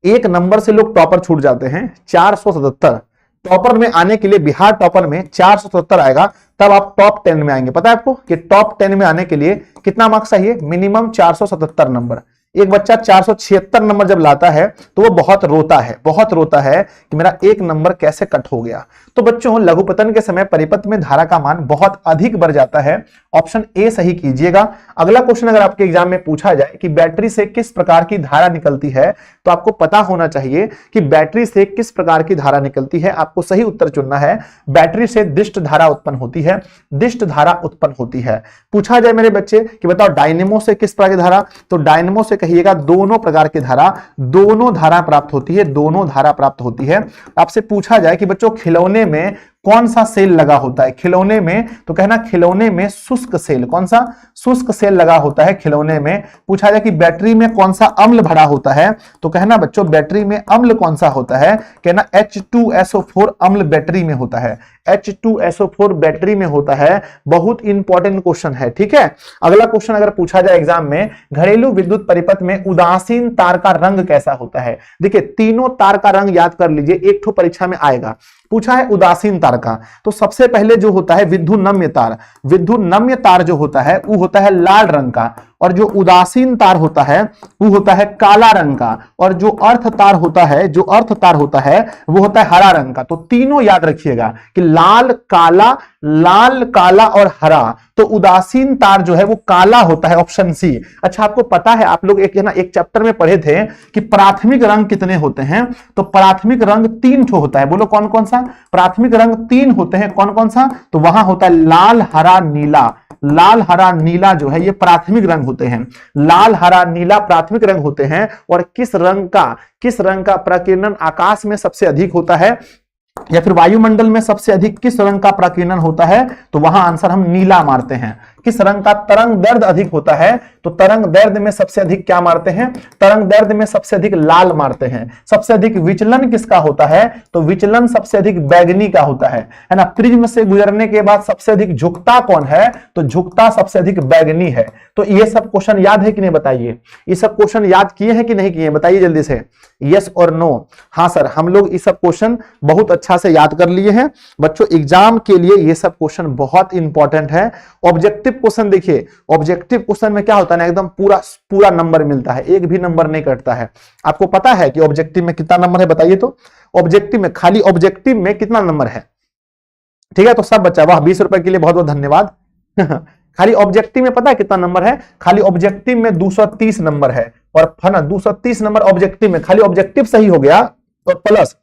Speaker 1: एक नंबर से लोग टॉपर छूट जाते हैं 477। टॉपर में आने के लिए, बिहार टॉपर में 477 आएगा, तब आप टॉप 10 में आएंगे। पता है आपको कि टॉप 10 में आने के लिए कितना मार्क्स चाहिए? Minimum 477 number. एक बच्चा 476 नंबर जब लाता है तो वो बहुत रोता है, बहुत रोता है कि मेरा एक नंबर कैसे कट हो गया। तो बच्चों, लघुपतन के समय परिपथ में धारा का मान बहुत अधिक बढ़ जाता है। ऑप्शन ए सही कीजिएगा। अगला क्वेश्चन अगर आपके एग्जाम में पूछा जाए कि बैटरी से किस प्रकार की धारा निकलती है, तो आपको पता होना चाहिए कि बैटरी से किस प्रकार की धारा निकलती है। आपको सही उत्तर चुनना है। बैटरी से दिष्ट धारा उत्पन्न होती है, दिष्ट धारा उत्पन्न होती है। पूछा जाए मेरे बच्चे कि बताओ डायनेमो से किस प्रकार की धारा, तो डायनेमो से कहिएगा दोनों प्रकार की धारा, दोनों धारा प्राप्त होती है, दोनों धारा प्राप्त होती है। आपसे पूछा जाए कि बच्चों खिलौने में कौन सा सेल लगा होता है, खिलौने में, तो कहना खिलौने में शुष्क सेल। कौन सा? शुष्क सेल लगा होता है खिलौने में। पूछा जाए कि बैटरी में कौन सा अम्ल भरा होता है, तो कहना बच्चों बैटरी में अम्ल कौन सा होता है, कहना H2SO4 अम्ल बैटरी में होता है, H2SO4 बैटरी में होता है। बहुत इंपॉर्टेंट क्वेश्चन है, ठीक है। अगला क्वेश्चन अगर पूछा जाए एग्जाम में, घरेलू विद्युत परिपथ में उदासीन तार का रंग कैसा होता है? देखिए तीनों तार का रंग याद कर लीजिए, एक ठो परीक्षा में आएगा। पूछा है उदासीन तार का, तो सबसे पहले जो होता है विद्युन्नम्य तार, विद्युन्नम्य तार जो होता है वो होता है लाल रंग का, और जो उदासीन तार होता है वो होता है काला रंग का, और जो अर्थ तार होता है, जो अर्थ तार होता है वो होता है हरा रंग का। तो तीनों याद रखिएगा कि लाल काला और हरा। तो उदासीन तार जो है वो काला होता है, ऑप्शन सी। अच्छा आपको पता है, आप लोग एक चैप्टर में पढ़े थे कि प्राथमिक रंग कितने होते हैं, तो प्राथमिक रंग 3 ठो होता है। बोलो कौन कौन सा? प्राथमिक रंग 3 होते हैं। कौन कौन सा? तो वहां होता है लाल हरा नीला। लाल हरा नीला जो है ये प्राथमिक रंग होते हैं, लाल हरा नीला प्राथमिक रंग होते हैं। और किस रंग का प्रकीर्णन आकाश में सबसे अधिक होता है, या फिर वायुमंडल में सबसे अधिक किस रंग का प्रकीर्णन होता है, तो वहां आंसर हम नीला मारते हैं। किस रंग का तरंग दैर्घ्य अधिक होता है, तो तरंग दैर्घ्य में सबसे अधिक क्या मारते हैं? तरंग दैर्घ्य में सबसे अधिक लाल मारते हैं। सबसे अधिक विचलन किसका होता है, तो विचलन सबसे अधिक बैगनी का होता है ना। प्रिज्म से गुजरने के बाद सबसे अधिक झुकता कौन है, तो झुकता सबसे अधिक बैगनी है। तो ये सब क्वेश्चन याद है कि नहीं बताइए? ये सब क्वेश्चन याद किए हैं कि नहीं किए? बताइए जल्दी से, यस और नो। हाँ सर, हम लोग ये सब क्वेश्चन बहुत अच्छा से याद कर लिए हैं। बच्चों एग्जाम के लिए ये सब क्वेश्चन बहुत इंपॉर्टेंट है। ऑब्जेक्टिव क्वेश्चन देखिए, ऑब्जेक्टिव क्वेश्चन में क्या होता है ना, एकदम पूरा नंबर मिलता है, एक भी नंबर नहीं कटता है। आपको पता है कि ऑब्जेक्टिव में कितना नंबर है? बताइए तो। ऑब्जेक्टिव में, खाली ऑब्जेक्टिव में कितना नंबर है? ठीक है, तो सब बच्चा वाह, 20 रुपए के लिए बहुत बहुत धन्यवाद। खाली ऑब्जेक्टिव में पता है कितना नंबर है? खाली ऑब्जेक्टिव में 230 नंबर है, और है ना 230 नंबर ऑब्जेक्टिव में। खाली ऑब्जेक्टिव सही हो गया तो प्लस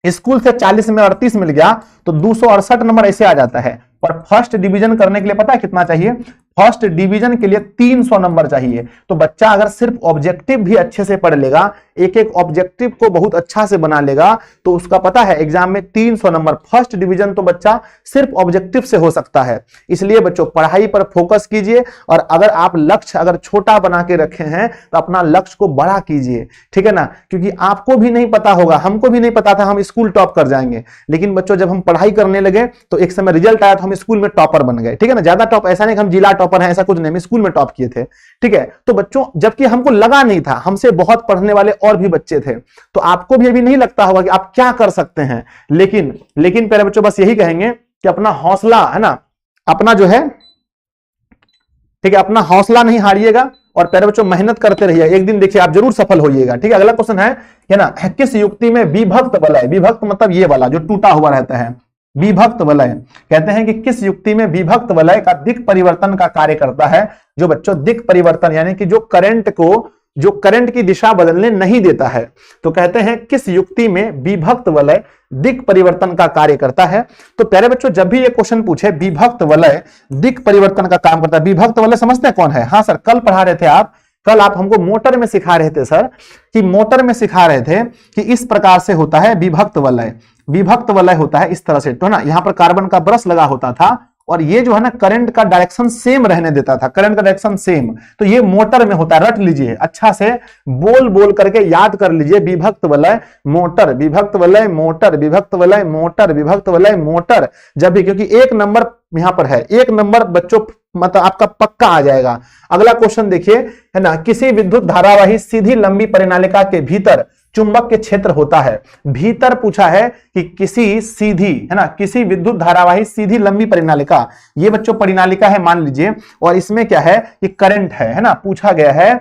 Speaker 1: स्कूल से 40 में 38 मिल गया तो 268 नंबर ऐसे आ जाता है। और फर्स्ट डिवीजन करने के लिए पता है कितना चाहिए? फर्स्ट डिवीजन के लिए 300 नंबर चाहिए। तो बच्चा अगर सिर्फ ऑब्जेक्टिव भी अच्छे से पढ़ लेगा, एक एक ऑब्जेक्टिव को बहुत अच्छा से बना लेगा, तो उसका पता है एग्जाम में 300 नंबर। फर्स्ट डिवीजन तो बच्चा सिर्फ ऑब्जेक्टिव से हो सकता है। इसलिए बच्चों पढ़ाई पर फोकस कीजिए, और अगर आप लक्ष्य अगर छोटा बना के रखे हैं तो अपना लक्ष्य को बड़ा कीजिए, ठीक है ना। क्योंकि आपको भी नहीं पता होगा, हमको भी नहीं पता था हम स्कूल टॉप कर जाएंगे, लेकिन बच्चों जब हम पढ़ाई करने लगे तो एक समय रिजल्ट आया तो हम स्कूल में टॉपर बन गए, ठीक है ना। ज्यादा टॉप ऐसा नहीं कि हम जिला टॉपर हैं, ऐसा कुछ नहीं, हम स्कूल में टॉप किए थे, ठीक है। तो बच्चों जबकि हमको लगा नहीं था, हमसे बहुत पढ़ने वाले और भी बच्चे थे, तो आपको भी अभी नहीं लगता होगा कि आप क्या कर सकते हैं। लेकिन प्यारे बच्चों बस यही कहेंगे कि अपना हौसला है ना, अपना जो है, ठीक है, अपना हौसला नहीं हारिएगा, और प्यारे बच्चों मेहनत करते रहिए, एक दिन देखिए आप जरूर सफल होइएगा, ठीक है। अगला क्वेश्चन है ना, किस युक्ति में विभक्त वलय, विभक्त मतलब ये वाला जो टूटा हुआ रहता है, विभक्त वलय, कहते हैं कि किस युक्ति में विभक्त वलय का दिक् परिवर्तन का कार्य करता है। जो बच्चों दिक् परिवर्तन यानी कि जो करंट की दिशा बदलने नहीं देता है, तो कहते हैं किस युक्ति में विभक्त वलय दिक् परिवर्तन का कार्य करता है। तो प्यारे बच्चों जब भी ये क्वेश्चन पूछे विभक्त वलय दिक् परिवर्तन का काम करता है, विभक्त वलय समझते हैं कौन है? हाँ सर, कल पढ़ा रहे थे आप, कल आप हमको मोटर में सिखा रहे थे सर, कि मोटर में सिखा रहे थे कि इस प्रकार से होता है विभक्त वलय। विभक्त वलय होता है इस तरह से, तो ना यहाँ पर कार्बन का ब्रश लगा होता था, और ये जो है ना करंट का डायरेक्शन सेम रहने देता था, करंट का डायरेक्शन सेम। तो ये मोटर में होता है, रट लीजिए अच्छा से, बोल करके याद कर लीजिए, विभक्त वलय मोटर, विभक्त वलय मोटर, विभक्त वलय मोटर, विभक्त वलय मोटर। जब भी, क्योंकि एक नंबर यहां पर है, एक नंबर बच्चों मतलब आपका पक्का आ जाएगा। अगला क्वेश्चन देखिए, है ना, किसी विद्युत धारावाही सीधी लंबी परिनालिका के भीतर चुंबक के क्षेत्र होता है। भीतर पूछा है कि किसी सीधी, है ना, किसी विद्युत धारावाही सीधी लंबी परिनालिका, ये बच्चों परिनालिका है मान लीजिए, और इसमें क्या है कि करंट है ना, पूछा गया है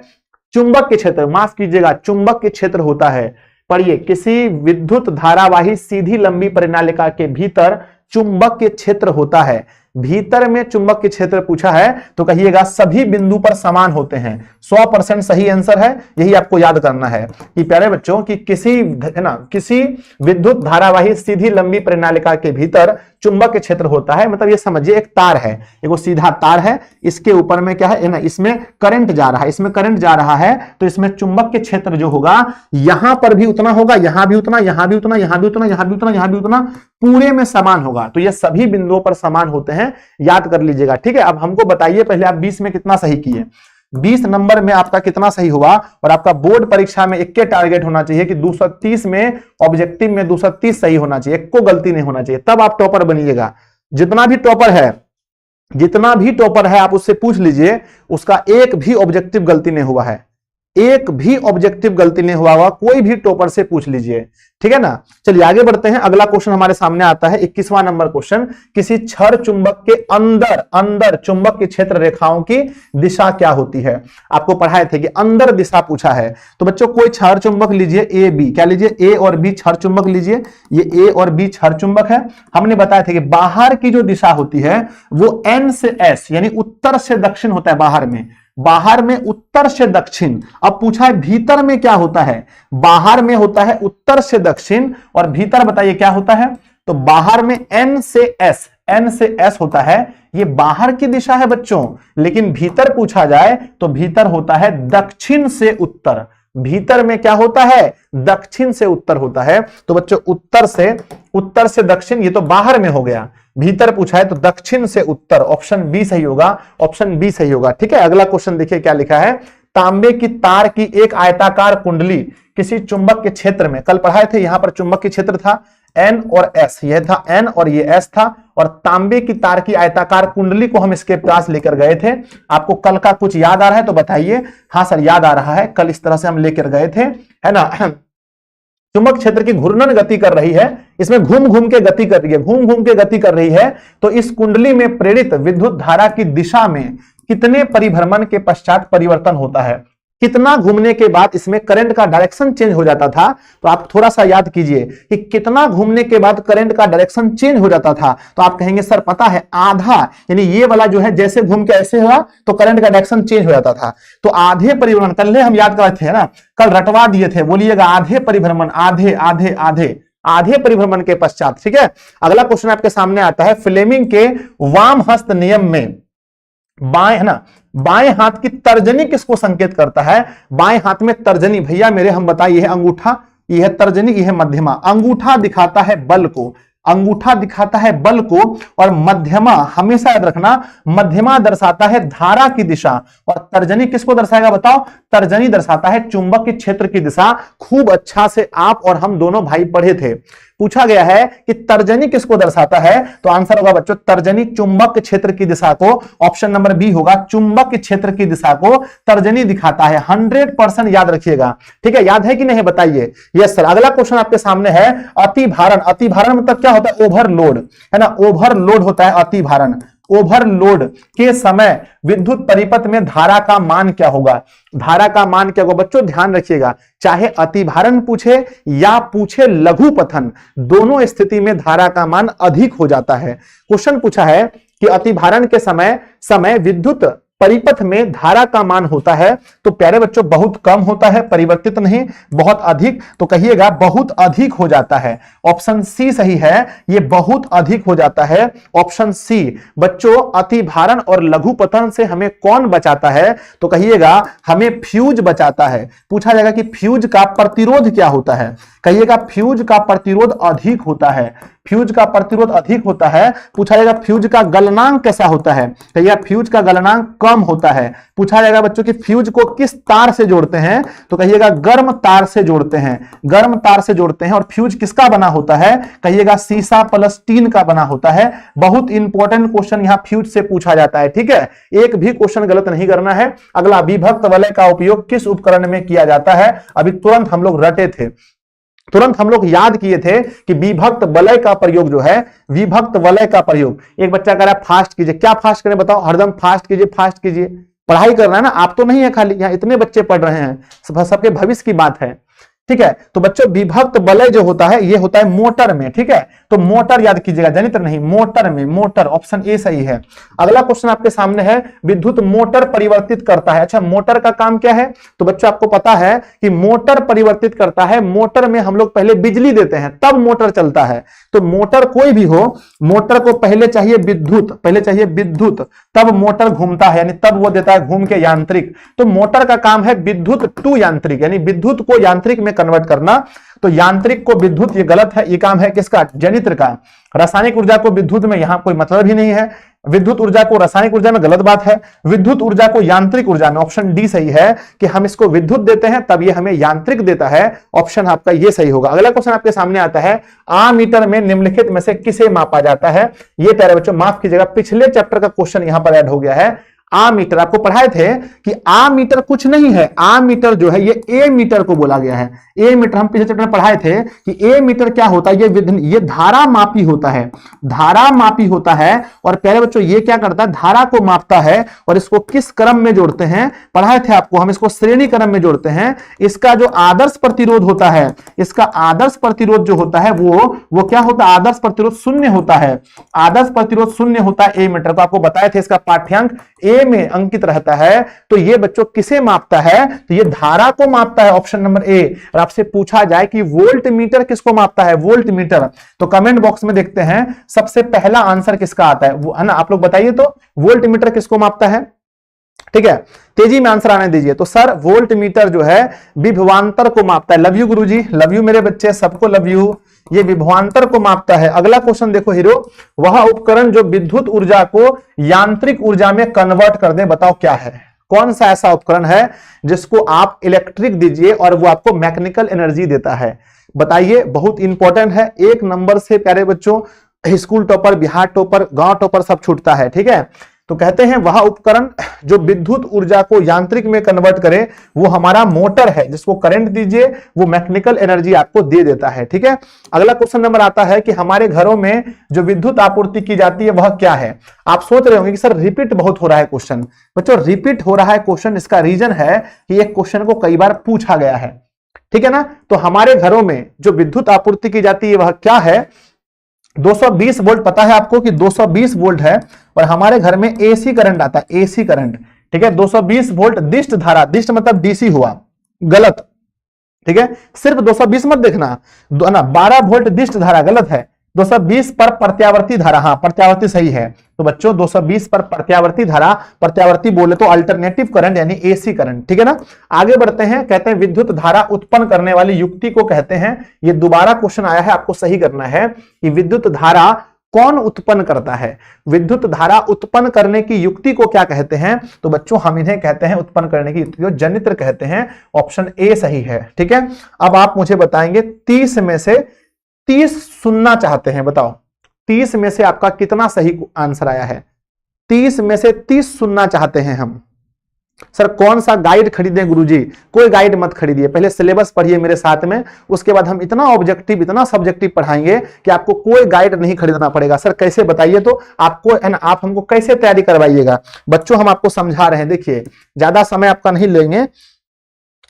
Speaker 1: चुंबक के क्षेत्र, माफ कीजिएगा चुंबक के क्षेत्र होता है। पढ़िए, किसी विद्युत धारावाही सीधी लंबी परिनालिका के भीतर चुंबक के क्षेत्र होता है। भीतर में चुंबक के क्षेत्र पूछा है तो कहिएगा सभी बिंदु पर समान होते हैं। 100% सही आंसर है, यही आपको याद करना है कि प्यारे बच्चों कि किसी, है ना, किसी विद्युत धारावाही सीधी लंबी परिनालिका के भीतर चुंबक के क्षेत्र होता है। मतलब ये समझिए एक तार है, एक वो सीधा तार है, इसके ऊपर में क्या है ना, इसमें करंट जा रहा है, इसमें करंट जा रहा है, तो इसमें चुंबक के क्षेत्र जो होगा यहां पर भी उतना होगा, यहां भी उतना, यहां भी उतना, यहां भी उतना, यहां भी उतना, यहां भी उतना, पूरे में समान होगा। तो ये सभी बिंदुओं पर समान होते हैं, याद कर लीजिएगा। ठीक है, अब हमको बताइए पहले आप 20 में कितना सही किए, 20 नंबर में आपका कितना सही हुआ, और आपका बोर्ड परीक्षा में एक के टारगेट होना चाहिए कि 230 में ऑब्जेक्टिव में 230 सही होना चाहिए, एक को गलती नहीं होना चाहिए, तब आप टॉपर बनिएगा। जितना भी टॉपर है आप उससे पूछ लीजिए, उसका एक भी ऑब्जेक्टिव गलती नहीं हुआ है, एक भी ऑब्जेक्टिव गलती नहीं हुआ होगा, कोई भी टॉपर से पूछ लीजिए। ठीक है ना, चलिए आगे बढ़ते हैं। अगला क्वेश्चन हमारे सामने आता है 21वां नंबर क्वेश्चन, किसी छड़ चुंबक के अंदर चुंबक के क्षेत्र रेखाओं की दिशा क्या होती है। आपको पढ़ाए थे कि अंदर दिशा पूछा है, तो बच्चों कोई छड़ चुंबक लीजिए, ए बी, क्या लीजिए, ए और बी छड़ चुंबक लीजिए, ये ए और बी छड़ चुंबक है। हमने बताया था कि बाहर की जो दिशा होती है वो एन से एस यानी उत्तर से दक्षिण होता है, बाहर में उत्तर से दक्षिण। अब पूछा है भीतर में क्या होता है, बाहर में होता है उत्तर से दक्षिण, और भीतर बताइए क्या होता है, तो बाहर में एन से एस होता है, ये बाहर की दिशा है बच्चों। लेकिन भीतर पूछा जाए तो भीतर होता है दक्षिण से उत्तर, भीतर में क्या होता है, दक्षिण से उत्तर होता है। तो बच्चों उत्तर से दक्षिण, ये तो बाहर में हो गया, भीतर पूछा है तो दक्षिण से उत्तर, ऑप्शन बी सही होगा, ऑप्शन बी सही होगा। ठीक है, अगला क्वेश्चन देखिए क्या लिखा है, तांबे की तार की एक आयताकार कुंडली किसी चुंबक के क्षेत्र में, कल पढ़ाए थे यहां पर चुंबक के क्षेत्र था एन और एस, यह था एन और ये एस था, और तांबे की तार की आयताकार कुंडली को हम इसके पास लेकर गए थे। आपको कल का कुछ याद आ रहा है तो बताइए। हाँ सर याद आ रहा है, कल इस तरह से हम लेकर गए थे, है ना। चुंबक क्षेत्र की घूर्णन गति कर रही है, इसमें घूम घूम के गति कर रही है, तो इस कुंडली में प्रेरित विद्युत धारा की दिशा में कितने परिभ्रमण के पश्चात परिवर्तन होता है, कितना घूमने के बाद इसमें करंट का डायरेक्शन चेंज हो जाता था। तो आप थोड़ा सा याद कीजिए कि कितना घूमने के बाद करंट का डायरेक्शन चेंज हो जाता था, तो आप कहेंगे सर पता है आधा, यानी ये वाला जो है जैसे घूम के ऐसे हुआ तो करंट का डायरेक्शन चेंज हो जाता था। तो आधे परिभ्रमण कल हम याद कर थे ना, कल रटवा दिए थे, बोलिएगा आधे परिभ्रमण, आधे परिभ्रमण के पश्चात। ठीक है, अगला क्वेश्चन आपके सामने आता है, फ्लेमिंग के वाम हस्त नियम में बाएं, है ना, बाएं हाथ की तर्जनी किसको संकेत करता है। बाएं हाथ में तर्जनी भैया मेरे हम बताइए, यह है अंगूठा, यह है तर्जनी, यह है मध्यमा। अंगूठा दिखाता है बल को, और मध्यमा हमेशा याद रखना, मध्यमा दर्शाता है धारा की दिशा, और तर्जनी किसको दर्शाएगा बताओ, तर्जनी दर्शाता है चुंबक के क्षेत्र की दिशा। खूब अच्छा से आप और हम दोनों भाई पढ़े थे, पूछा गया है कि तर्जनी किसको दर्शाता है, तो आंसर होगा बच्चों तर्जनी चुंबक क्षेत्र की दिशा को, ऑप्शन नंबर बी होगा, चुंबक क्षेत्र की दिशा को तर्जनी दिखाता है। 100% याद रखिएगा। ठीक है, याद है कि नहीं बताइए। Yes sir. अगला क्वेश्चन आपके सामने है, अतिभारण। अतिभारण मतलब क्या होता है, ओवरलोड, है ना, ओवरलोड होता है अतिभारण। ओवरलोड के समय विद्युत परिपथ में धारा का मान क्या होगा, धारा का मान क्या होगा बच्चों, ध्यान रखिएगा, चाहे अतिभारण पूछे या पूछे लघुपथन, दोनों स्थिति में धारा का मान अधिक हो जाता है। क्वेश्चन पूछा है कि अतिभारण के समय विद्युत परिपथ में धारा का मान होता है, तो प्यारे बच्चों बहुत कम होता है, परिवर्तित नहीं, बहुत अधिक, तो कहिएगा बहुत अधिक हो जाता है। ऑप्शन सी सही है, ये बहुत अधिक हो जाता है, ऑप्शन सी। बच्चों अतिभारण और लघुपतन से हमें कौन बचाता है, तो कहिएगा हमें फ्यूज बचाता है। पूछा जाएगा कि फ्यूज का प्रतिरोध क्या होता है, कहिएगा फ्यूज का प्रतिरोध अधिक होता है। फ्यूज का प्रतिरोध अधिक होता है। पूछा जाएगा फ्यूज का गलनांक कैसा होता है, कहिएगा फ्यूज का गलनांक कम होता है। पूछा जाएगा बच्चों कि फ्यूज को किस तार से जोड़ते हैं, तो कहिएगा गर्म तार से जोड़ते हैं, गर्म तार से जोड़ते हैं। और फ्यूज किसका बना होता है, कहिएगा सीसा प्लस टीन का बना होता है। बहुत इंपॉर्टेंट क्वेश्चन यहां फ्यूज से पूछा जाता है, ठीक है, एक भी क्वेश्चन गलत नहीं करना है। अगला, विभक्त वलय का उपयोग किस उपकरण में किया जाता है, अभी तुरंत हम लोग रटे थे, तुरंत हम लोग याद किए थे कि विभक्त वलय का प्रयोग जो है, विभक्त वलय का प्रयोग। एक बच्चा कह रहा है फास्ट कीजिए, क्या फास्ट करें बताओ, हरदम फास्ट कीजिए, फास्ट कीजिए, पढ़ाई करना है ना, आप तो नहीं है खाली, यहाँ इतने बच्चे पढ़ रहे हैं, सबके भविष्य की बात है, ठीक है। तो बच्चों विभक्त वलय जो होता है ये होता है मोटर में, ठीक है, तो मोटर याद कीजिएगा, जनित्र नहीं, मोटर में, मोटर, ऑप्शन ए सही है। अगला क्वेश्चन आपके सामने है, विद्युत मोटर परिवर्तित करता है। अच्छा, मोटर का काम क्या है, तो बच्चों आपको पता है कि मोटर परिवर्तित करता है, मोटर में हम लोग पहले बिजली देते हैं तब मोटर चलता है। तो मोटर कोई भी हो, मोटर को पहले चाहिए विद्युत, पहले चाहिए विद्युत, तब मोटर घूमता है, यानी तब वो देता है घूम के यांत्रिक। तो मोटर का काम है विद्युत टू यांत्रिक, यानी विद्युत को यांत्रिक में कन्वर्ट करना। तो यांत्रिक को विद्युत, ये गलत है, ये काम है किसका, जनित्र का। रासायनिक ऊर्जा को विद्युत में यहां कोई मतलब ही नहीं है, विद्युत ऊर्जा को रासायनिक ऊर्जा में, गलत बात है। विद्युत ऊर्जा को यांत्रिक ऊर्जा में, ऑप्शन डी सही है कि हम इसको विद्युत देते हैं तब ये हमें यांत्रिक देता है, ऑप्शन आपका ये सही होगा। अगला क्वेश्चन आपके सामने आता है, आमीटर में निम्नलिखित में से किसे मापा जाता है। ये प्यारे बच्चों माफ कीजिएगा, पिछले चैप्टर का क्वेश्चन यहां पर ऐड हो गया है। आमीटर आपको पढ़ाए थे कि आमीटर कुछ नहीं है, आमीटर जो है ये ए मीटर को बोला गया है। ए मीटर हम पिछले चैप्टर में पढ़ाए थे कि ए मीटर क्या होता है, ये धारा मापी होता है, धारा मापी होता है। और प्यारे बच्चों ये क्या करता है, धारा को मापता है और इसको किस क्रम में जोड़ते हैं, पढ़ाए थे आपको, हम इसको श्रेणी क्रम में जोड़ते हैं। इसका जो आदर्श प्रतिरोध होता है, इसका आदर्श प्रतिरोध जो होता है वो क्या होता है, आदर्श प्रतिरोध शून्य होता है, आदर्श प्रतिरोध शून्य होता है ए मीटर को, आपको बताए थे। इसका पाठ्यांक ए में अंकित रहता है। तो ये बच्चों किसे मापता है, तो ये धारा को मापता है, ऑप्शन नंबर ए। और आपसे पूछा जाए कि वोल्ट मीटर किसको मापता है, वोल्ट मीटर, तो कमेंट बॉक्स में देखते हैं सबसे पहला आंसर किसका आता है, वो है ना, आप लोग बताइए तो वोल्ट मीटर किसको मापता है, ठीक है, तेजी में आंसर आने दीजिए। तो सर वोल्ट मीटर जो है विभवांतर को मापता है। Love you Guruji, love you मेरे बच्चे, सबको लव यू। ये विभवांतर को मापता है। अगला क्वेश्चन देखो हीरो, वह उपकरण जो विद्युत ऊर्जा को यांत्रिक ऊर्जा में कन्वर्ट कर दे, बताओ क्या है। कौन सा ऐसा उपकरण है जिसको आप इलेक्ट्रिक दीजिए और वो आपको मैकेनिकल एनर्जी देता है, बताइए। बहुत इंपॉर्टेंट है, एक नंबर से प्यारे बच्चों स्कूल टॉपर, बिहार टॉपर, गांव टॉपर सब छूटता है, ठीक है। तो कहते हैं वह उपकरण जो विद्युत ऊर्जा को यांत्रिक में कन्वर्ट करे वो हमारा मोटर है, जिसको करंट दीजिए वो मैकेनिकल एनर्जी आपको दे देता है, ठीक है। अगला क्वेश्चन नंबर आता है कि हमारे घरों में जो विद्युत आपूर्ति की जाती है वह क्या है। आप सोच रहे होंगे कि सर रिपीट बहुत हो रहा है क्वेश्चन। बच्चों रिपीट हो रहा है क्वेश्चन, इसका रीजन है कि एक क्वेश्चन को कई बार पूछा गया है, ठीक है ना। तो हमारे घरों में जो विद्युत आपूर्ति की जाती है वह क्या है, 220 वोल्ट, पता है आपको कि 220 वोल्ट है और हमारे घर में एसी करंट आता है, एसी करंट, ठीक है। 220 वोल्ट दिष्ट धारा, दिष्ट मतलब डीसी हुआ, गलत, ठीक है। सिर्फ 220 मत देखना, 12 वोल्ट दिष्ट धारा गलत है। 220 पर प्रत्यावर्ती धारा, हाँ प्रत्यावर्ती सही है। तो बच्चों 220 पर प्रत्यावर्ती धारा, प्रत्यावर्ती बोले तो अल्टरनेटिव करंट यानी एसी करंट, ठीक है ना। आगे बढ़ते हैं, कहते हैं विद्युत धारा उत्पन्न करने वाली युक्ति को कहते हैं, ये दोबारा क्वेश्चन आया है, आपको सही करना है कि विद्युत धारा कौन उत्पन्न करता है, विद्युत धारा उत्पन्न करने की युक्ति को क्या कहते हैं। तो बच्चों हम इन्हें कहते हैं, उत्पन्न करने की युक्ति को जनित्र कहते हैं, ऑप्शन ए सही है, ठीक है। अब आप मुझे बताएंगे 30 में से 30 सुनना चाहते हैं, बताओ 30 में से आपका कितना सही आंसर आया है। 30 में से 30 सुनना चाहते हैं हम। सर कौन सा गाइड खरीदें गुरुजी, कोई गाइड मत खरीदिए, पहले सिलेबस पढ़िए मेरे साथ में, उसके बाद हम इतना ऑब्जेक्टिव इतना सब्जेक्टिव पढ़ाएंगे कि आपको कोई गाइड नहीं खरीदना पड़ेगा। सर कैसे बताइए तो, आपको आप हमको कैसे तैयारी करवाइएगा। बच्चों हम आपको समझा रहे हैं, देखिए ज्यादा समय आपका नहीं लेंगे,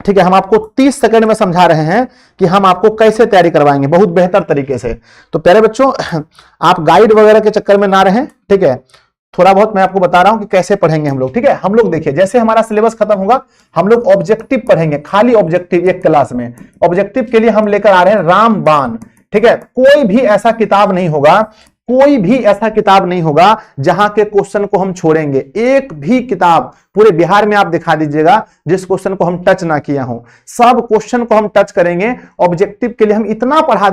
Speaker 1: ठीक है। हम आपको 30 सेकंड में समझा रहे हैं कि हम आपको कैसे तैयारी करवाएंगे बहुत बेहतर तरीके से। तो प्यारे बच्चों आप गाइड वगैरह के चक्कर में ना रहें, ठीक है। थोड़ा बहुत मैं आपको बता रहा हूं कि कैसे पढ़ेंगे हम लोग, ठीक है। हम लोग देखिए जैसे हमारा सिलेबस खत्म होगा हम लोग ऑब्जेक्टिव पढ़ेंगे, खाली ऑब्जेक्टिव एक क्लास में। ऑब्जेक्टिव के लिए हम लेकर आ रहे हैं रामबाण, ठीक है। कोई भी ऐसा किताब नहीं होगा, कोई भी ऐसा किताब नहीं होगा जहां के क्वेश्चन को हम छोड़ेंगे। एक भी किताब पूरे बिहार में आप दिखा दीजिएगा जिस क्वेश्चन को हम टच ना किया हो, सब क्वेश्चन को हम टच करेंगे। ऑब्जेक्टिव के लिए हम इतना पढ़ा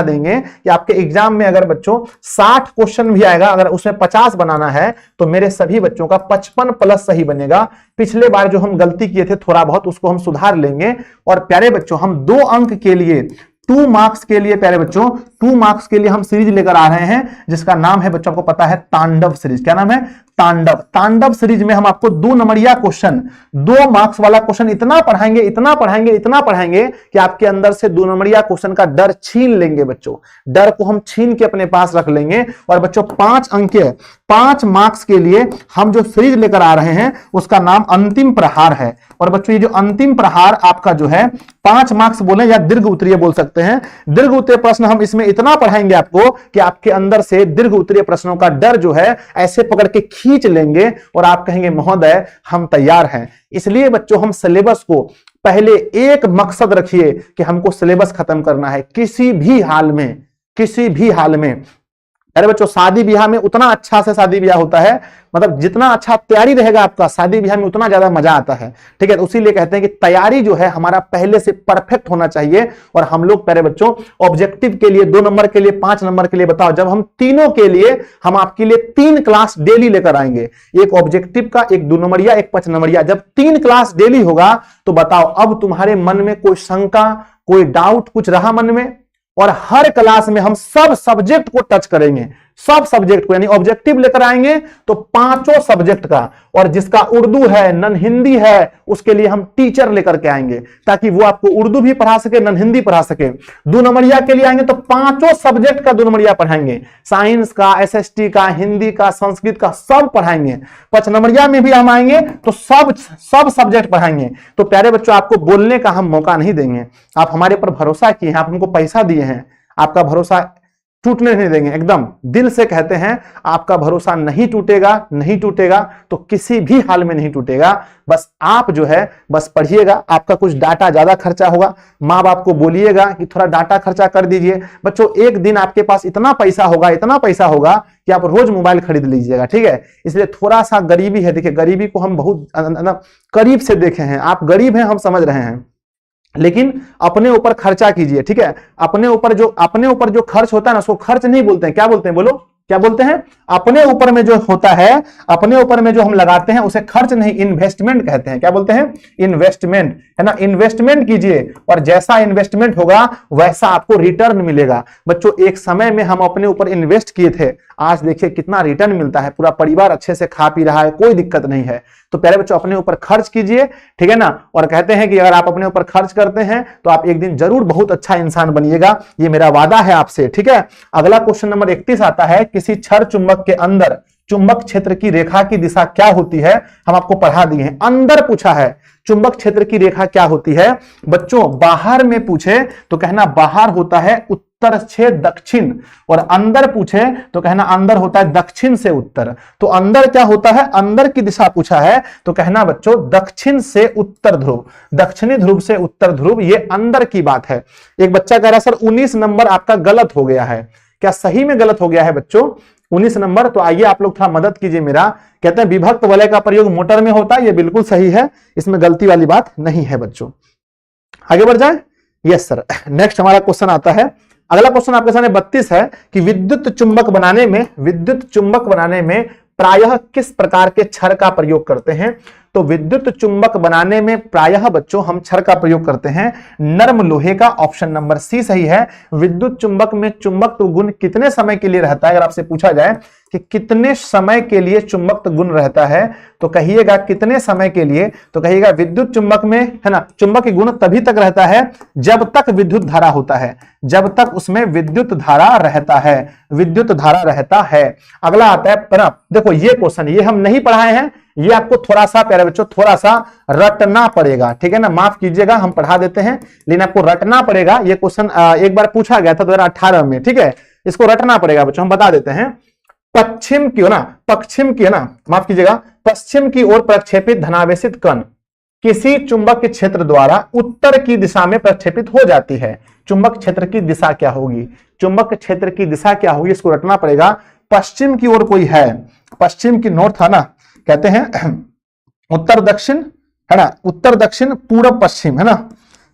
Speaker 1: देंगे कि आपके एग्जाम में अगर बच्चों 60 क्वेश्चन भी आएगा, अगर उसमें 50 बनाना है तो मेरे सभी बच्चों का 55 प्लस सही बनेगा। पिछले बार जो हम गलती किए थे थोड़ा बहुत, उसको हम सुधार लेंगे। और प्यारे बच्चों, हम 2 अंक के लिए 2 मार्क्स के लिए, प्यारे बच्चों 2 मार्क्स के लिए हम सीरीज लेकर आ रहे हैं जिसका नाम है बच्चों को पता है तांडव सीरीज। क्या नाम है? तांडव। तांडव सीरीज में हम आपको 2 नंबरिया क्वेश्चन, 2 मार्क्स वाला क्वेश्चन इतना पढ़ाएंगे कि आपके अंदर से 2 नंबरिया क्वेश्चन का डर छीन लेंगे बच्चों। डर को हम छीन के अपने पास रख लेंगे। और बच्चों 5 अंक के 5 मार्क्स के लिए हम जो सीरीज लेकर आ रहे हैं उसका नाम अंतिम प्रहार है। और बच्चों ये जो अंतिम प्रहार आपका जो है 5 मार्क्स बोले या दीर्घ उत्तरीय बोल सकते हैं, दीर्घ उत्तरीय प्रश्न हम इसमें इतना पढ़ाएंगे आपको कि आपके अंदर से दीर्घ उत्तरीय प्रश्नों का डर जो है ऐसे पकड़ के खींच लेंगे और आप कहेंगे महोदय हम तैयार हैं। इसलिए बच्चों हम सिलेबस को पहले एक मकसद रखिए कि हमको सिलेबस खत्म करना है किसी भी हाल में। अरे बच्चों शादी ब्याह में उतना अच्छा से शादी ब्याह होता है, मतलब जितना अच्छा तैयारी रहेगा आपका शादी ब्याह में उतना ज्यादा मजा आता है। ठीक है, तो उसीलिए कहते हैं कि तैयारी जो है हमारा पहले से परफेक्ट होना चाहिए। और हम लोग प्यारे बच्चों ऑब्जेक्टिव के लिए 2 नंबर के लिए 5 नंबर के लिए बताओ, जब हम तीनों के लिए हम आपके लिए 3 क्लास डेली लेकर आएंगे, एक ऑब्जेक्टिव का, एक 2 नंबरिया, एक 5 नंबरिया। जब 3 क्लास डेली होगा तो बताओ अब तुम्हारे मन में कोई शंका, कोई डाउट कुछ रहा मन में? और हर क्लास में हम सब सब्जेक्ट को टच करेंगे, सब सब्जेक्ट को, यानी ऑब्जेक्टिव लेकर आएंगे तो 5 सब्जेक्ट का। और जिसका उर्दू है, नन हिंदी है, उसके लिए हम टीचर लेकर के आएंगे ताकि वो आपको उर्दू भी पढ़ा सके, नन हिंदी पढ़ा सके। 2 नंबरिया के लिए आएंगे तो 5 सब्जेक्ट का 2 नंबरिया पढ़ाएंगे, साइंस का, एसएसटी का, हिंदी का, संस्कृत का, सब पढ़ाएंगे। 5 नंबरिया में भी हम आएंगे तो सब सब्जेक्ट पढ़ाएंगे। तो प्यारे बच्चों आपको बोलने का हम मौका नहीं देंगे। आप हमारे पर भरोसा किए हैं, आप हमको पैसा दिए हैं, आपका भरोसा टूटने नहीं देंगे। एकदम दिल से कहते हैं आपका भरोसा नहीं टूटेगा तो किसी भी हाल में नहीं टूटेगा। बस आप जो है बस पढ़िएगा। आपका कुछ डाटा ज्यादा खर्चा होगा, माँ बाप को बोलिएगा कि थोड़ा डाटा खर्चा कर दीजिए। बच्चों एक दिन आपके पास इतना पैसा होगा कि आप रोज मोबाइल खरीद लीजिएगा। ठीक है, इसलिए थोड़ा सा गरीबी है। देखिए गरीबी को हम बहुत करीब से देखे हैं। आप गरीब हैं, हम समझ रहे हैं, लेकिन अपने ऊपर खर्चा कीजिए। ठीक है, अपने ऊपर जो खर्च होता है ना उसको खर्च नहीं बोलते हैं। क्या बोलते हैं? बोलो, क्या बोलते हैं? अपने ऊपर में जो होता है, अपने ऊपर में जो हम लगाते हैं उसे खर्च नहीं, इन्वेस्टमेंट कहते हैं। क्या बोलते हैं? इन्वेस्टमेंट, है ना। इन्वेस्टमेंट कीजिए और जैसा इन्वेस्टमेंट होगा वैसा आपको रिटर्न मिलेगा। बच्चों एक समय में हम अपने ऊपर इन्वेस्ट किए थे, आज देखिए कितना रिटर्न मिलता है। पूरा परिवार अच्छे से खा पी रहा है, कोई दिक्कत नहीं है। तो प्यारे बच्चों अपने ऊपर खर्च कीजिए, ठीक है ना। और कहते हैं कि अगर आप अपने ऊपर खर्च करते हैं तो आप एक दिन जरूर बहुत अच्छा इंसान बनिएगा, ये मेरा वादा है आपसे। ठीक है, अगला क्वेश्चन नंबर 31 आता है, किसी छड़ चुंबक के अंदर चुंबक क्षेत्र की रेखा की दिशा क्या होती है? हम आपको पढ़ा दिए हैं। अंदर पूछा है चुंबक क्षेत्र की रेखा क्या होती है। बच्चों बाहर में पूछे तो कहना बाहर होता है उत्तर से दक्षिण, और अंदर पूछे तो कहना अंदर होता है दक्षिण से उत्तर। तो अंदर क्या होता है? अंदर की दिशा पूछा है तो कहना बच्चों दक्षिण से उत्तर ध्रुव, दक्षिणी ध्रुव से उत्तर ध्रुव, ये अंदर की बात है। एक बच्चा कह रहा है सर 19 नंबर आपका गलत हो गया है। क्या सही में गलत हो गया है बच्चों 19 नंबर? तो आइए आप लोग थोड़ा मदद कीजिए मेरा। कहते हैं विभक्त वलय का प्रयोग मोटर में होता है, ये बिल्कुल सही है, इसमें गलती वाली बात नहीं है बच्चों। आगे बढ़ जाए। यस सर, नेक्स्ट हमारा क्वेश्चन आता है। अगला क्वेश्चन आपके सामने 32 है कि विद्युत चुंबक बनाने में प्रायः किस प्रकार के छड़ का प्रयोग करते हैं? तो विद्युत चुंबक बनाने में प्रायः बच्चों हम छड़ का प्रयोग करते हैं नर्म लोहे का। ऑप्शन नंबर सी सही है। विद्युत चुंबक में चुंबकत्व गुण कितने समय के लिए रहता है? अगर आपसे पूछा जाए कि कितने समय के लिए चुंबकत्व गुण रहता है तो कहिएगा कितने समय के लिए, तो कहिएगा विद्युत चुंबक में, है ना, चुंबक गुण तभी तक रहता है जब तक विद्युत धारा होता है, जब तक उसमें विद्युत धारा रहता है, अगला आता है, देखो ये क्वेश्चन ये हम नहीं पढ़ाए हैं, ये आपको थोड़ा सा प्यारे बच्चों थोड़ा सा रटना पड़ेगा। ठीक है ना, माफ कीजिएगा, हम पढ़ा देते हैं लेकिन आपको रटना पड़ेगा। ये क्वेश्चन एक बार पूछा गया था 2018 में। ठीक है, इसको रटना पड़ेगा बच्चों, हम बता देते हैं। पश्चिम की है ना, माफ कीजिएगा, पश्चिम की ओर प्रक्षेपित धनावेशित कण किसी चुंबक के क्षेत्र द्वारा उत्तर की दिशा में प्रक्षेपित हो जाती है। चुंबक क्षेत्र की दिशा क्या होगी, चुंबक क्षेत्र की दिशा क्या होगी, इसको रटना पड़ेगा। पश्चिम की ओर कोई है, पश्चिम की नॉर्थ है ना, कहते हैं उत्तर दक्षिण है ना, उत्तर दक्षिण पूरब पश्चिम है ना,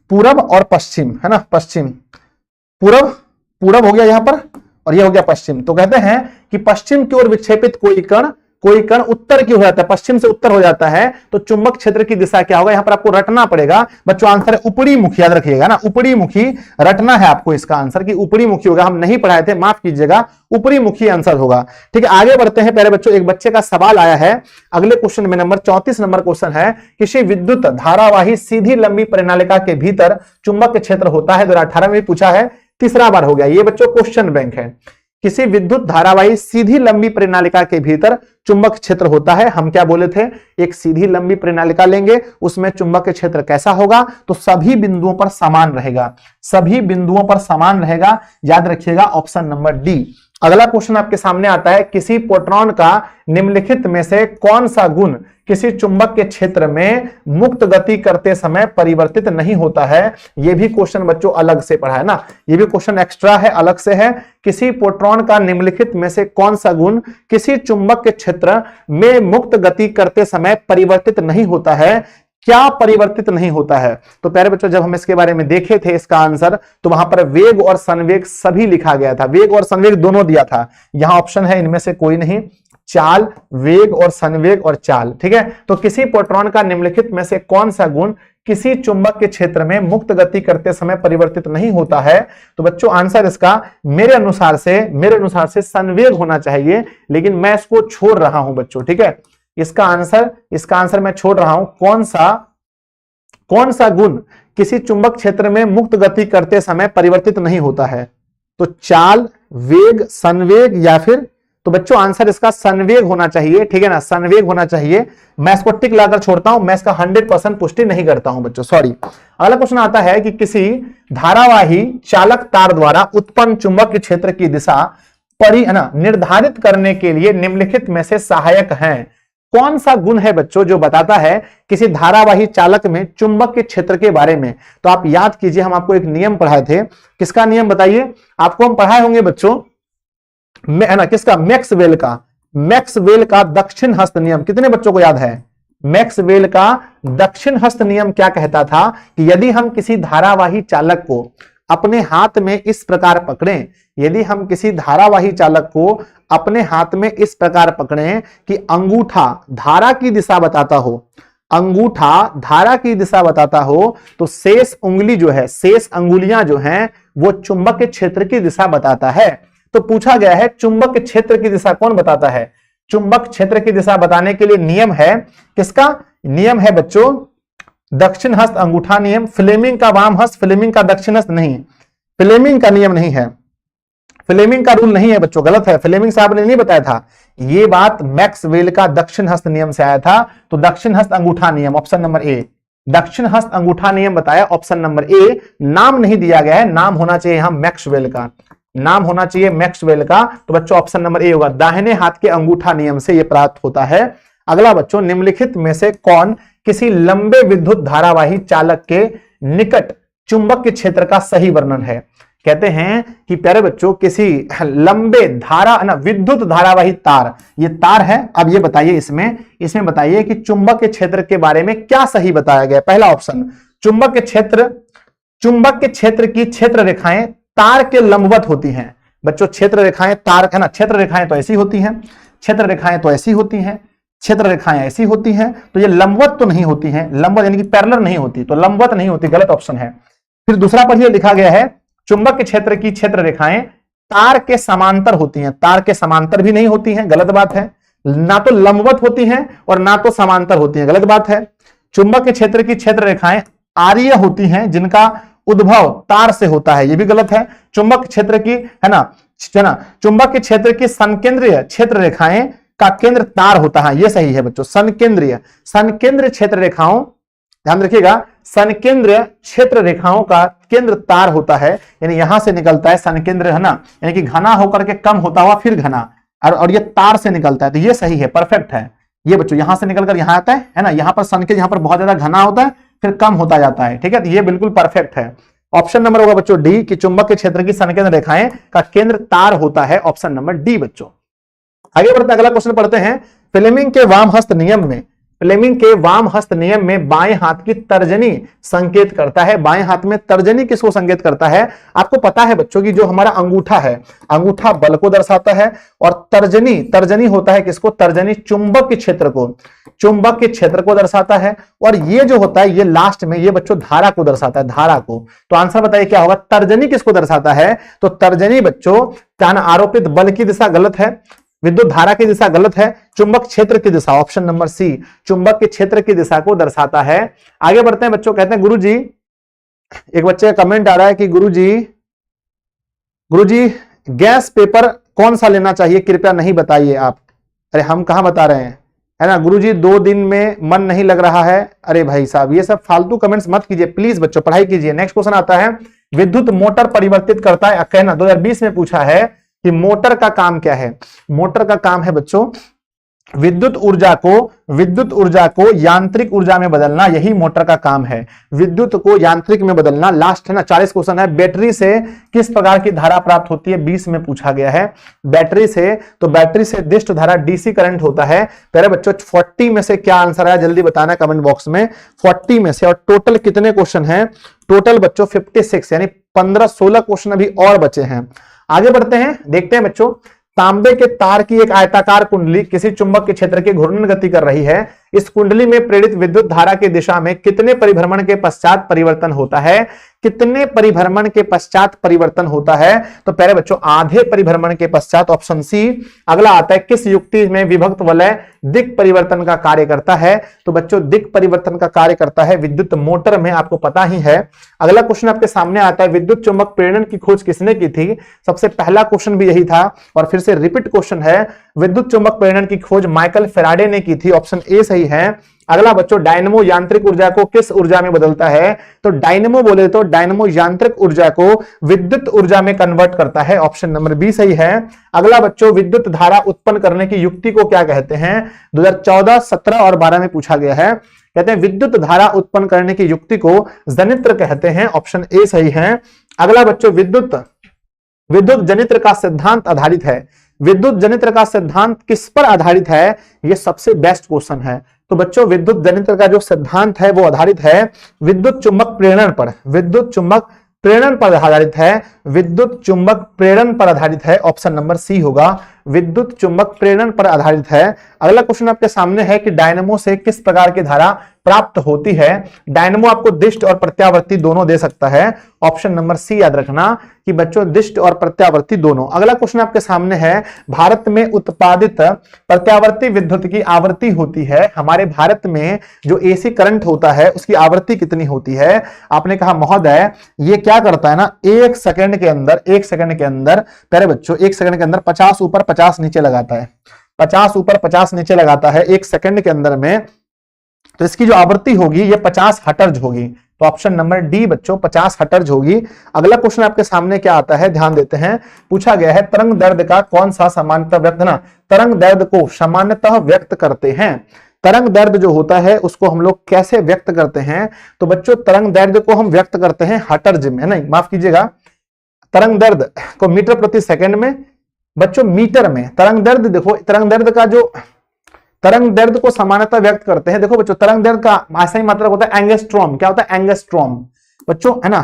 Speaker 1: पूरब और पश्चिम है ना, पश्चिम पूरब, पूरब हो गया यहां पर और ये हो गया पश्चिम। तो कहते हैं कि पश्चिम की ओर विक्षेपित कोई कण उत्तर की हो जाता है, पश्चिम से उत्तर हो जाता है, तो चुंबक क्षेत्र की दिशा क्या होगा, यहां पर आपको रटना पड़ेगा बच्चों। आंसर है ऊपरी मुखी, याद रखिएगा ना, ऊपरी मुखी रटना है आपको इसका आंसर कि ऊपरी मुखी होगा। हम नहीं पढ़ाए थे, माफ कीजिएगा, ऊपरी मुखी आंसर होगा। ठीक है, आगे बढ़ते हैं प्यारे बच्चों। एक बच्चे का सवाल आया है अगले क्वेश्चन में, नंबर 34 नंबर क्वेश्चन है, किसी विद्युत धारावाही सीधी लंबी परिनालिका के भीतर चुंबक क्षेत्र होता है। 2018 में पूछा है, तीसरा बार हो गया ये बच्चों, क्वेश्चन बैंक है। किसी विद्युत धारावाही सीधी लंबी परिनालिका के भीतर चुंबक क्षेत्र होता है। हम क्या बोले थे, एक सीधी लंबी परिनालिका लेंगे, उसमें चुंबक क्षेत्र कैसा होगा, तो सभी बिंदुओं पर समान रहेगा, सभी बिंदुओं पर समान रहेगा, याद रखिएगा ऑप्शन नंबर डी। अगला क्वेश्चन आपके सामने आता है, किसी प्रोटॉन का निम्नलिखित में से कौन सा गुण किसी चुंबक के क्षेत्र में मुक्त गति करते समय परिवर्तित नहीं होता है। यह भी क्वेश्चन बच्चों अलग से पढ़ा है ना, यह भी क्वेश्चन एक्स्ट्रा है, अलग से है। किसी प्रोटॉन का निम्नलिखित में से कौन सा गुण किसी चुंबक के क्षेत्र में मुक्त गति करते समय परिवर्तित नहीं होता है, क्या परिवर्तित नहीं होता है। तो प्यारे बच्चों, जब हम इसके बारे में देखे थे इसका आंसर, तो वहां पर वेग और संवेग सभी लिखा गया था, वेग और संवेग दोनों दिया था। यहां ऑप्शन है इनमें से कोई नहीं, चाल, वेग और संवेग और चाल। ठीक है, तो किसी प्रोटॉन का निम्नलिखित में से कौन सा गुण किसी चुंबक के क्षेत्र में मुक्त गति करते समय परिवर्तित नहीं होता है। तो बच्चों आंसर इसका मेरे अनुसार से संवेग होना चाहिए, लेकिन मैं इसको छोड़ रहा हूं बच्चों। ठीक है, इसका आंसर मैं छोड़ रहा हूं। कौन सा गुण किसी चुंबक क्षेत्र में मुक्त गति करते समय परिवर्तित नहीं होता है, तो चाल, वेग, संवेग या फिर, तो बच्चों आंसर इसका संवेग होना चाहिए। ठीक है ना, संवेग होना चाहिए। मैं इसको टिक लाकर छोड़ता हूं, मैं इसका 100% पुष्टि नहीं करता हूं बच्चों, सॉरी। अगला क्वेश्चन आता है कि किसी धारावाही चालक तार द्वारा उत्पन्न चुंबक के क्षेत्र की दिशा निर्धारित करने के लिए निम्नलिखित में से सहायक है। कौन सा गुण है बच्चों जो बताता है किसी धारावाही चालक में चुंबक के क्षेत्र के बारे में। तो आप याद कीजिए, हम आपको एक नियम पढ़ाए थे, किसका नियम बताइए, आपको हम पढ़ाए होंगे बच्चों, है ना, किसका, मैक्सवेल का दक्षिण हस्त नियम। कितने बच्चों को याद है, मैक्सवेल का दक्षिण हस्त नियम क्या कहता था कि यदि हम किसी धारावाही चालक को अपने हाथ में इस प्रकार पकड़ें, यदि हम किसी धारावाही चालक को अपने हाथ में इस प्रकार पकड़ें कि अंगूठा धारा की दिशा बताता हो, अंगूठा धारा की दिशा बताता हो, तो शेष उंगली जो है, शेष अंगुलियां जो हैं वो चुंबक के क्षेत्र की दिशा बताता है। तो पूछा गया है चुंबक के क्षेत्र की दिशा कौन बताता है। चुंबक क्षेत्र की दिशा बताने के लिए नियम है, किसका नियम है बच्चों, दक्षिण हस्त अंगूठा नियम। फ्लेमिंग का वाम हस्त, फ्लेमिंग का दक्षिण हस्त नहीं, फ्लेमिंग का नियम नहीं है, फ्लेमिंग का रूल नहीं है बच्चों, गलत है, फ्लेमिंग साहब ने नहीं बताया था। ये बात मैक्सवेल का दक्षिण हस्त नियम से आया था। तो दक्षिण हस्त अंगूठा नियम, ऑप्शन नंबर ए, दक्षिण हस्त अंगूठा नियम बताया, ऑप्शन नंबर ए। नाम नहीं दिया गया है, नाम होना चाहिए यहां मैक्सवेल का, नाम होना चाहिए मैक्सवेल का। तो बच्चों ऑप्शन नंबर ए होगा, दाहिने हाथ के अंगूठा नियम से यह प्राप्त होता है। अगला बच्चों, निम्नलिखित में से कौन किसी लंबे विद्युत धारावाही चालक के निकट चुंबक के क्षेत्र का सही वर्णन है। कहते हैं कि प्यारे बच्चों, किसी लंबे धारा ना विद्युत धारावाही तार, ये तार है। अब ये बताइए, इसमें बताइए कि चुंबक के क्षेत्र के बारे में क्या सही बताया गया। पहला ऑप्शन, चुंबक के क्षेत्र की क्षेत्र रेखाएं तार के लंबवत होती हैं। बच्चों क्षेत्र रेखाएं तार है ना, क्षेत्र रेखाएं तो ऐसी होती हैं, क्षेत्र रेखाएं तो ऐसी होती हैं, क्षेत्र रेखाएं ऐसी होती हैं, तो ये लंबवत तो नहीं होती हैं, लंबवत यानी कि पैरेलल नहीं होती, तो लंबवत नहीं होती, गलत ऑप्शन है। फिर दूसरा पढ़िए, लिखा गया है चुंबक के क्षेत्र की क्षेत्र रेखाएं तार के समांतर होती हैं, तार के समांतर भी नहीं होती हैं, गलत बात है। ना तो लंबवत होती हैं और ना तो समांतर होती हैं, गलत बात है। चुंबक के क्षेत्र की क्षेत्र रेखाएं आर्य होती हैं, जिनका उद्भव तार से होता है, यह भी गलत है। चुंबक क्षेत्र की है ना, चुंबक के क्षेत्र की संकेंद्रीय क्षेत्र रेखाएं का केंद्र तार होता है, यह सही है बच्चों। संकेंद्रीय क्षेत्र रेखाओं, ध्यान रखिएगा, संकेंद्रीय क्षेत्र रेखाओं का केंद्र तार होता है, यानी यहां से निकलता है संकेंद्र, है ना, यानी कि घना होकर के कम होता हुआ फिर घना, और ये तार से निकलता है, तो ये सही है, परफेक्ट है ये बच्चों। यहां से निकलकर यहां आता है ना, यहां पर संकेंद्र, यहां पर बहुत ज्यादा घना होता है फिर कम होता जाता है, ठीक है, तो ये बिल्कुल परफेक्ट है। ऑप्शन नंबर होगा बच्चों डी कि चुंबक के क्षेत्र की संकेंद्र रेखाएं का केंद्र तार होता है, ऑप्शन नंबर डी बच्चों। आगे बढ़ते हैं, अगला क्वेश्चन पढ़ते हैं। फ्लेमिंग के वाम हस्त नियम में, फ्लेमिंग के वाम हस्त नियम में बाएं हाथ की तर्जनी संकेत करता है। बाएं हाथ में तर्जनी किसको संकेत करता है? आपको पता है बच्चों की जो हमारा अंगूठा है, अंगूठा बल को दर्शाता है, और तर्जनी, तर्जनी होता है किसको? तर्जनी चुंबक के क्षेत्र को, चुंबक के क्षेत्र को दर्शाता है। और ये जो होता है ये लास्ट में, ये बच्चों धारा को दर्शाता है, धारा को। तो आंसर बताइए क्या होगा? तर्जनी किसको दर्शाता है? तो तर्जनी बच्चों क्या ना, आरोपित बल की दिशा गलत है, विद्युत धारा की दिशा गलत है, चुंबक क्षेत्र की दिशा, ऑप्शन नंबर सी, चुंबक के क्षेत्र की दिशा को दर्शाता है। आगे बढ़ते हैं बच्चों, कहते हैं गुरुजी, एक बच्चे का कमेंट आ रहा है कि गुरुजी गैस पेपर कौन सा लेना चाहिए, कृपया नहीं बताइए आप। अरे हम कहां बता रहे हैं, है ना गुरुजी, 2 दिन में मन नहीं लग रहा है। अरे भाई साहब ये सब फालतू कमेंट्स मत कीजिए प्लीज बच्चों, पढ़ाई कीजिए। नेक्स्ट क्वेश्चन आता है, विद्युत मोटर परिवर्तित करता है, कहना 2020 में पूछा है कि मोटर का काम क्या है? मोटर का काम है बच्चों विद्युत ऊर्जा को यांत्रिक ऊर्जा में बदलना, यही मोटर का काम है, विद्युत को यांत्रिक में बदलना। लास्ट है ना 40 क्वेश्चन है। बैटरी से किस प्रकार की धारा प्राप्त होती है? 20 में पूछा गया है। बैटरी से, तो बैटरी से दिष्ट धारा डीसी करंट होता है। पहले बच्चों 40 में से क्या आंसर है जल्दी बताना कमेंट बॉक्स में, 40 में से। और टोटल कितने क्वेश्चन है? टोटल बच्चों 56, यानी 15-16 क्वेश्चन अभी और बचे हैं। आगे बढ़ते हैं, देखते हैं बच्चों, तांबे के तार की एक आयताकार कुंडली किसी चुंबक के क्षेत्र की घूर्णन गति कर रही है। इस कुंडली में प्रेरित विद्युत धारा की दिशा में कितने परिभ्रमण के पश्चात परिवर्तन होता है? कितने परिभ्रमण के पश्चात परिवर्तन होता है? तो पहले बच्चों आधे परिभ्रमण के पश्चात, ऑप्शन सी। अगला आता है, किस युक्ति में विभक्त वलय दिक् परिवर्तन का कार्य करता है? तो बच्चों दिक् परिवर्तन का कार्य करता है विद्युत मोटर में, आपको पता ही है। अगला क्वेश्चन आपके सामने आता है, विद्युत चुंबक प्रेरण की खोज किसने की थी? सबसे पहला क्वेश्चन भी यही था और फिर से रिपीट क्वेश्चन है। विद्युत चुंबक प्रेरण की खोज माइकल फैराडे ने की थी, ऑप्शन ए सही है। अगला बच्चों, डायनमो यांत्रिक ऊर्जा को किस ऊर्जा में बदलता है? तो डायनमो बोले तो डायनमो यांत्रिक ऊर्जा को विद्युत ऊर्जा में कन्वर्ट करता है, ऑप्शन नंबर बी सही है। अगला बच्चों, विद्युत धारा उत्पन्न करने की युक्ति को क्या कहते हैं? 2014, 17 और 12 में पूछा गया है। कहते हैं विद्युत धारा उत्पन्न करने की युक्ति को जनित्र कहते हैं, ऑप्शन ए सही है। अगला बच्चों, विद्युत जनित्र का सिद्धांत आधारित है। विद्युत जनित्र का सिद्धांत किस पर आधारित है? यह सबसे बेस्ट क्वेश्चन है। तो बच्चों विद्युत जनित्र का जो सिद्धांत है वो आधारित है विद्युत चुंबक प्रेरण पर, विद्युत चुंबक प्रेरण पर आधारित है, विद्युत चुंबक प्रेरण पर आधारित है, ऑप्शन नंबर सी होगा, विद्युत चुंबक प्रेरण पर आधारित है। अगला क्वेश्चन आपके सामने है कि डायनमो से किस प्रकार की धारा प्राप्त होती है? डायनमो आपको दिष्ट और प्रत्यावर्ती दोनों दे सकता है, ऑप्शन नंबर सी याद रखना कि बच्चों दिष्ट और प्रत्यावर्ती दोनों। अगला क्वेश्चन आपके सामने है, भारत में उत्पादित प्रत्यावर्ती विद्युत की आवृत्ति होती है। हमारे भारत में जो एसी करंट होता है उसकी आवृत्ति कितनी होती है? आपने कहा महोदय ये क्या करता है ना, 1 सेकंड के अंदर, 1 सेकंड के अंदर, पहले बच्चों 1 सेकंड के अंदर 50 ऊपर 50 नीचे लगाता है, 50 ऊपर 50 नीचे लगाता है 1 सेकंड के अंदर में। तो इसकी जो आवृत्ति होगी ये 50 हर्ट्ज होगी, तो ऑप्शन नंबर डी बच्चों 50 हर्ट्ज होगी। अगला क्वेश्चन आपके सामने क्या आता है, ध्यान देते हैं। पूछा गया है तरंग दैर्ध्य का कौन सा सामान्यतः व्यक्त ना, तरंग दैर्ध्य को सामान्यतः व्यक्त करते हैं। तरंग दैर्ध्य जो होता है उसको हम लोग कैसे व्यक्त करते हैं? तो बच्चों तरंग दैर्ध्य को हम व्यक्त करते हैं हर्ट्ज में, नहीं माफ कीजिएगा, तरंग दैर्ध्य को मीटर प्रति सेकंड में, बच्चों मीटर में। तरंग दैर्ध्य देखो, तरंग दैर्ध्य का जो तरंग दैर्ध्य को सामान्यतः व्यक्त करते हैं, देखो बच्चों तरंग दैर्ध्य का ऐसा ही मात्रक होता है एंगस्ट्रॉम। क्या होता है? एंगस्ट्रॉम बच्चों, है ना,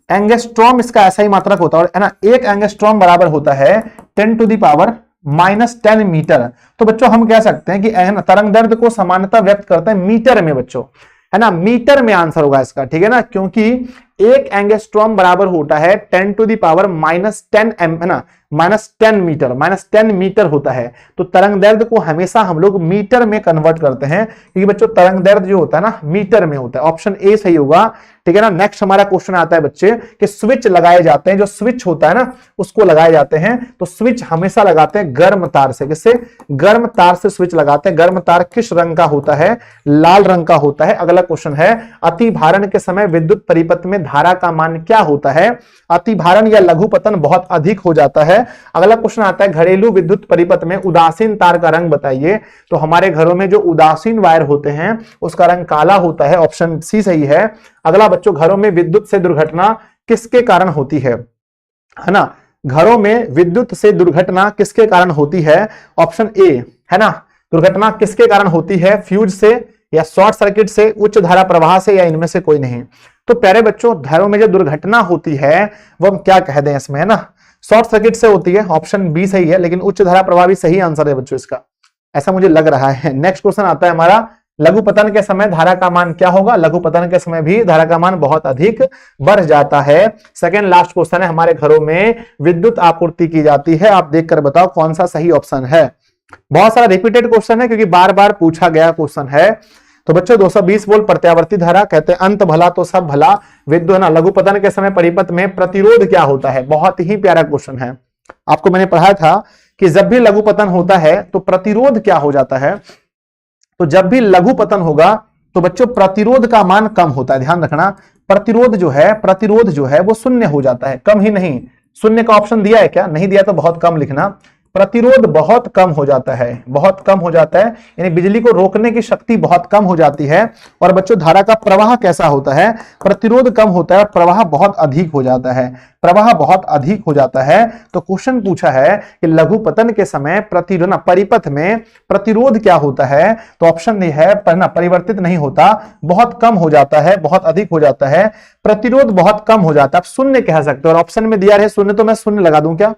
Speaker 1: एंगस्ट्रॉम इसका ऐसा ही मात्रक होता है, है ना। 1 एंगस्ट्रॉम बराबर होता है 10⁻⁻10 मीटर। तो बच्चों हम कह सकते हैं कि तरंग दैर्ध्य को सामान्यतः व्यक्त करते हैं मीटर में बच्चों, है ना, मीटर में आंसर होगा इसका, ठीक है ना, क्योंकि 1 एंगस्ट्रॉम बराबर होता है 10⁻⁻10 है ना, -10 मीटर, -10 मीटर होता है। तो तरंग दैर्ध्य को हमेशा हम लोग मीटर में कन्वर्ट करते हैं, क्योंकि बच्चों तरंग दैर्ध्य जो होता है ना मीटर में होता है, ऑप्शन ए सही होगा, ठीक है ना। नेक्स्ट हमारा क्वेश्चन आता है बच्चे कि स्विच लगाए जाते हैं, जो स्विच होता है ना उसको लगाए जाते हैं, तो स्विच हमेशा लगाते हैं गर्म तार से। किससे? गर्म तार से स्विच लगाते हैं। गर्म तार किस रंग का होता है? लाल रंग का होता है। अगला क्वेश्चन है, अति भारण के समय विद्युत परिपथ में धारा का मान क्या होता है? अति भारण या लघु पतन बहुत अधिक हो जाता है अगला क्वेश्चन आता है घरेलू विद्युत परिपथ में उदासीन तार का रंग बताइए। तो हमारे घरों में जो उदासीन वायर होते हैं उसका रंग काला होता है, ऑप्शन सी सही है। अगला बच्चों, घरों में विद्युत से दुर्घटना किसके कारण होती है ना? घरों में विद्युत से दुर्घटना किसके कारण होती है? ऑप्शन ए है ना। दुर्घटना किसके कारण होती है? फ्यूज से या शॉर्ट सर्किट से, उच्च धारा प्रवाह से, या इनमें से कोई नहीं। तो प्यारे बच्चों, घरों में जो दुर्घटना होती है वो हम क्या कह दें इसमें, है ना? शॉर्ट सर्किट से होती है, ऑप्शन बी सही है, लेकिन उच्च धारा प्रवाह भी सही आंसर है बच्चों इसका, ऐसा मुझे लग रहा है। नेक्स्ट क्वेश्चन आता है हमारा, लघु पतन के समय धारा का मान क्या होगा? लघु पतन के समय भी धारा का मान बहुत अधिक बढ़ जाता है। सेकंड लास्ट क्वेश्चन है, हमारे घरों में विद्युत आपूर्ति की जाती है, आप देखकर बताओ कौन सा सही ऑप्शन है। बहुत सारा रिपीटेड क्वेश्चन है क्योंकि बार बार पूछा गया क्वेश्चन है। तो बच्चों 220 वोल्ट प्रत्यावर्ती धारा, कहते हैं अंत भला तो सब भला। विद्युत ना, लघु पतन के समय परिपथ में प्रतिरोध क्या होता है? बहुत ही प्यारा क्वेश्चन है, आपको मैंने पढ़ाया था कि जब भी लघु पतन होता है तो प्रतिरोध क्या हो जाता है। तो जब भी लघु पतन होगा तो बच्चों प्रतिरोध का मान कम होता है, ध्यान रखना। प्रतिरोध जो है वो शून्य हो जाता है, कम ही नहीं। शून्य का ऑप्शन दिया है क्या? नहीं दिया तो बहुत कम लिखना। प्रतिरोध बहुत कम हो जाता है, बहुत कम हो जाता है, यानी बिजली को रोकने की शक्ति बहुत कम हो जाती है। और बच्चों धारा का प्रवाह कैसा होता है? प्रतिरोध कम होता है, प्रवाह बहुत अधिक हो जाता है, प्रवाह बहुत अधिक हो जाता है। तो क्वेश्चन पूछा है कि लघु पतन के समय प्रतिरोध परिपथ में प्रतिरोध क्या होता है? तो ऑप्शन ये है, परिवर्तित नहीं होता, बहुत कम हो जाता है, बहुत अधिक हो जाता है, प्रतिरोध बहुत कम हो जाता है। आप शून्य कह सकते हो, और ऑप्शन में दिया है शून्य, तो मैं शून्य लगा दूं क्या?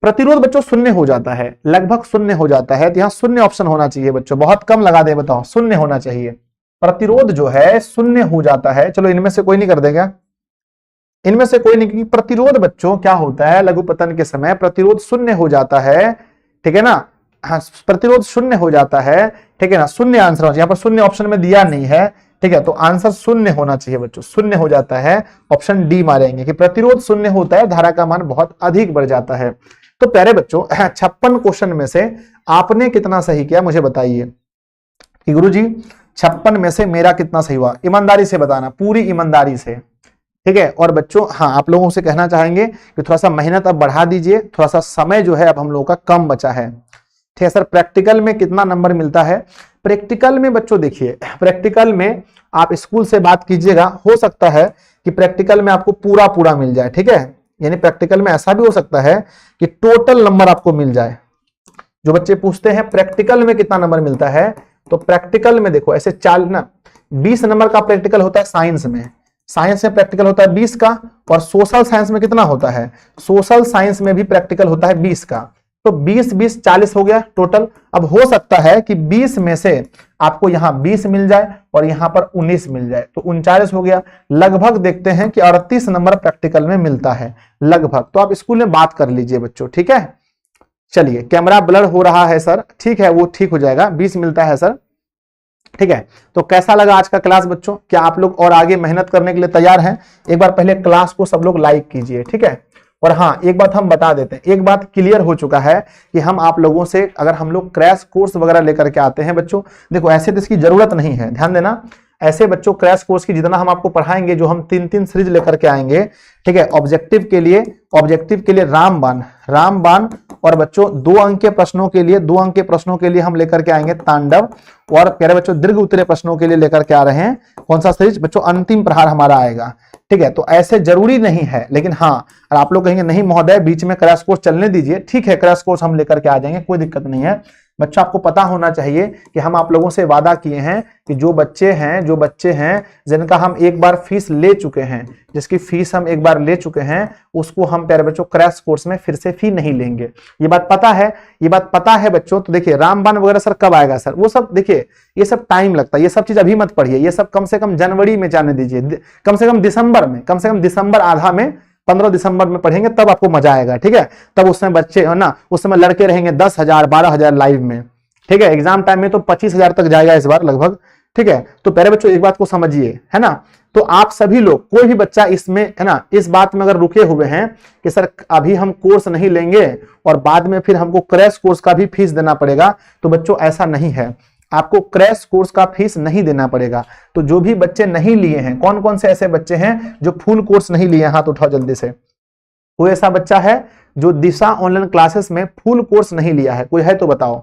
Speaker 1: प्रतिरोध बच्चों शून्य हो जाता है, लगभग शून्य हो जाता है, तो यहां शून्य ऑप्शन होना चाहिए बच्चों, बहुत कम लगा दे, बताओ शून्य होना चाहिए। प्रतिरोध जो है शून्य हो जाता है। चलो इनमें से कोई नहीं कर देगा, इनमें से कोई नहीं, क्योंकि प्रतिरोध बच्चों क्या होता है लघु पतन के समय? प्रतिरोध शून्य हो जाता है, ठीक है ना? हाँ, प्रतिरोध शून्य हो जाता है, ठीक है ना? शून्य आंसर हो, यहाँ पर शून्य ऑप्शन में दिया नहीं है, ठीक है, तो आंसर शून्य होना चाहिए बच्चों, शून्य हो जाता है। ऑप्शन डी मारेंगे कि प्रतिरोध शून्य होता है, धारा का मान बहुत अधिक बढ़ जाता है। तो प्यारे बच्चों 56 क्वेश्चन में से आपने कितना सही किया मुझे बताइए कि गुरुजी 56 में से मेरा कितना सही हुआ? ईमानदारी से बताना, पूरी ईमानदारी से, ठीक है। और बच्चों हाँ, आप लोगों से कहना चाहेंगे कि थोड़ा सा मेहनत अब बढ़ा दीजिए, थोड़ा सा समय जो है अब हम लोगों का कम बचा है, ठीक है सर। प्रैक्टिकल में कितना नंबर मिलता है? प्रैक्टिकल में बच्चों देखिए, प्रैक्टिकल में आप स्कूल से बात कीजिएगा, हो सकता है कि प्रैक्टिकल में आपको पूरा पूरा मिल जाए, ठीक है। यानी प्रैक्टिकल में ऐसा भी हो सकता है कि टोटल नंबर आपको मिल जाए। जो बच्चे पूछते हैं प्रैक्टिकल में कितना नंबर मिलता है, तो प्रैक्टिकल में देखो ऐसे 20 नंबर का प्रैक्टिकल होता है साइंस में, साइंस में प्रैक्टिकल होता है 20 का, और सोशल साइंस में कितना होता है? सोशल साइंस में भी प्रैक्टिकल होता है 20 का। तो 20 40 हो गया टोटल। अब हो सकता है कि 20 में से आपको यहां 20 मिल जाए और यहां पर 19 मिल जाए, तो 39 हो गया। लगभग देखते हैं कि 38 नंबर प्रैक्टिकल में मिलता है लगभग। तो आप स्कूल में बात कर लीजिए बच्चों, ठीक है। चलिए, कैमरा ब्लर हो रहा है सर, ठीक है, वो ठीक हो जाएगा, 20 मिलता है सर, ठीक है। तो कैसा लगा आज का क्लास बच्चों? क्या आप लोग और आगे मेहनत करने के लिए तैयार हैं? एक बार पहले क्लास को सब लोग लाइक कीजिए, ठीक है। और हाँ, एक बात हम बता देते हैं, एक बात क्लियर हो चुका है कि हम आप लोगों से अगर हम लोग क्रैश कोर्स वगैरह लेकर के आते हैं बच्चों, देखो ऐसे तो इसकी जरूरत नहीं है, ध्यान देना। ऐसे बच्चों क्रैश कोर्स की जितना हम आपको पढ़ाएंगे, जो हम 3-3 सीरीज लेकर के आएंगे, ठीक है। ऑब्जेक्टिव के लिए रामबाण, और बच्चों 2 अंक के प्रश्नों के लिए 2 अंक के प्रश्नों के लिए हम लेकर के आएंगे तांडव, और प्यारे बच्चों दीर्घ उत्तरीय प्रश्नों के लिए लेकर के आ रहे हैं कौन सा सीरीज बच्चों? अंतिम प्रहार हमारा आएगा, ठीक है। तो ऐसे जरूरी नहीं है, लेकिन हाँ, और आप लोग कहेंगे नहीं महोदय बीच में क्रैश कोर्स चलने दीजिए, ठीक है, क्रैश कोर्स हम लेकर के आ जाएंगे, कोई दिक्कत नहीं है। बच्चों आपको पता होना चाहिए कि हम आप लोगों से वादा किए हैं कि जो बच्चे हैं जिनका हम एक बार फीस ले चुके हैं, जिसकी फीस हम एक बार ले चुके हैं, उसको हम प्यारे बच्चों क्रैश कोर्स में फिर से फी नहीं लेंगे। ये बात पता है बच्चों। तो देखिए रामबाण वगैरह सर कब आएगा सर? वो सब देखिए, ये सब टाइम लगता है, ये सब चीज अभी मत पढ़िए, ये सब कम से कम जनवरी में जाने दीजिए, कम से कम दिसंबर आधा में, 15 दिसंबर में पढ़ेंगे, तब आपको मजा आएगा, ठीक है। तब उसमें बच्चे है ना, उस समय लड़के रहेंगे 10,000 12,000 लाइव में, ठीक है। एग्जाम टाइम में तो 25,000 तक जाएगा इस बार लगभग, ठीक है। तो पहले बच्चों एक बात को समझिए, है ना। तो आप सभी लोग, कोई भी बच्चा इसमें, है ना, इस बात में अगर रुके हुए हैं कि सर अभी हम कोर्स नहीं लेंगे और बाद में फिर हमको क्रैश कोर्स का भी फीस देना पड़ेगा, तो बच्चों ऐसा नहीं है, आपको क्रैश कोर्स का फीस नहीं देना पड़ेगा। तो जो भी बच्चे नहीं लिए हैं, कौन कौन से ऐसे बच्चे हैं जो फुल कोर्स नहीं लिए? हाथ उठाओ जल्दी से। कोई ऐसा बच्चा है जो दिशा ऑनलाइन क्लासेस में फुल कोर्स नहीं लिया है? कोई है तो बताओ।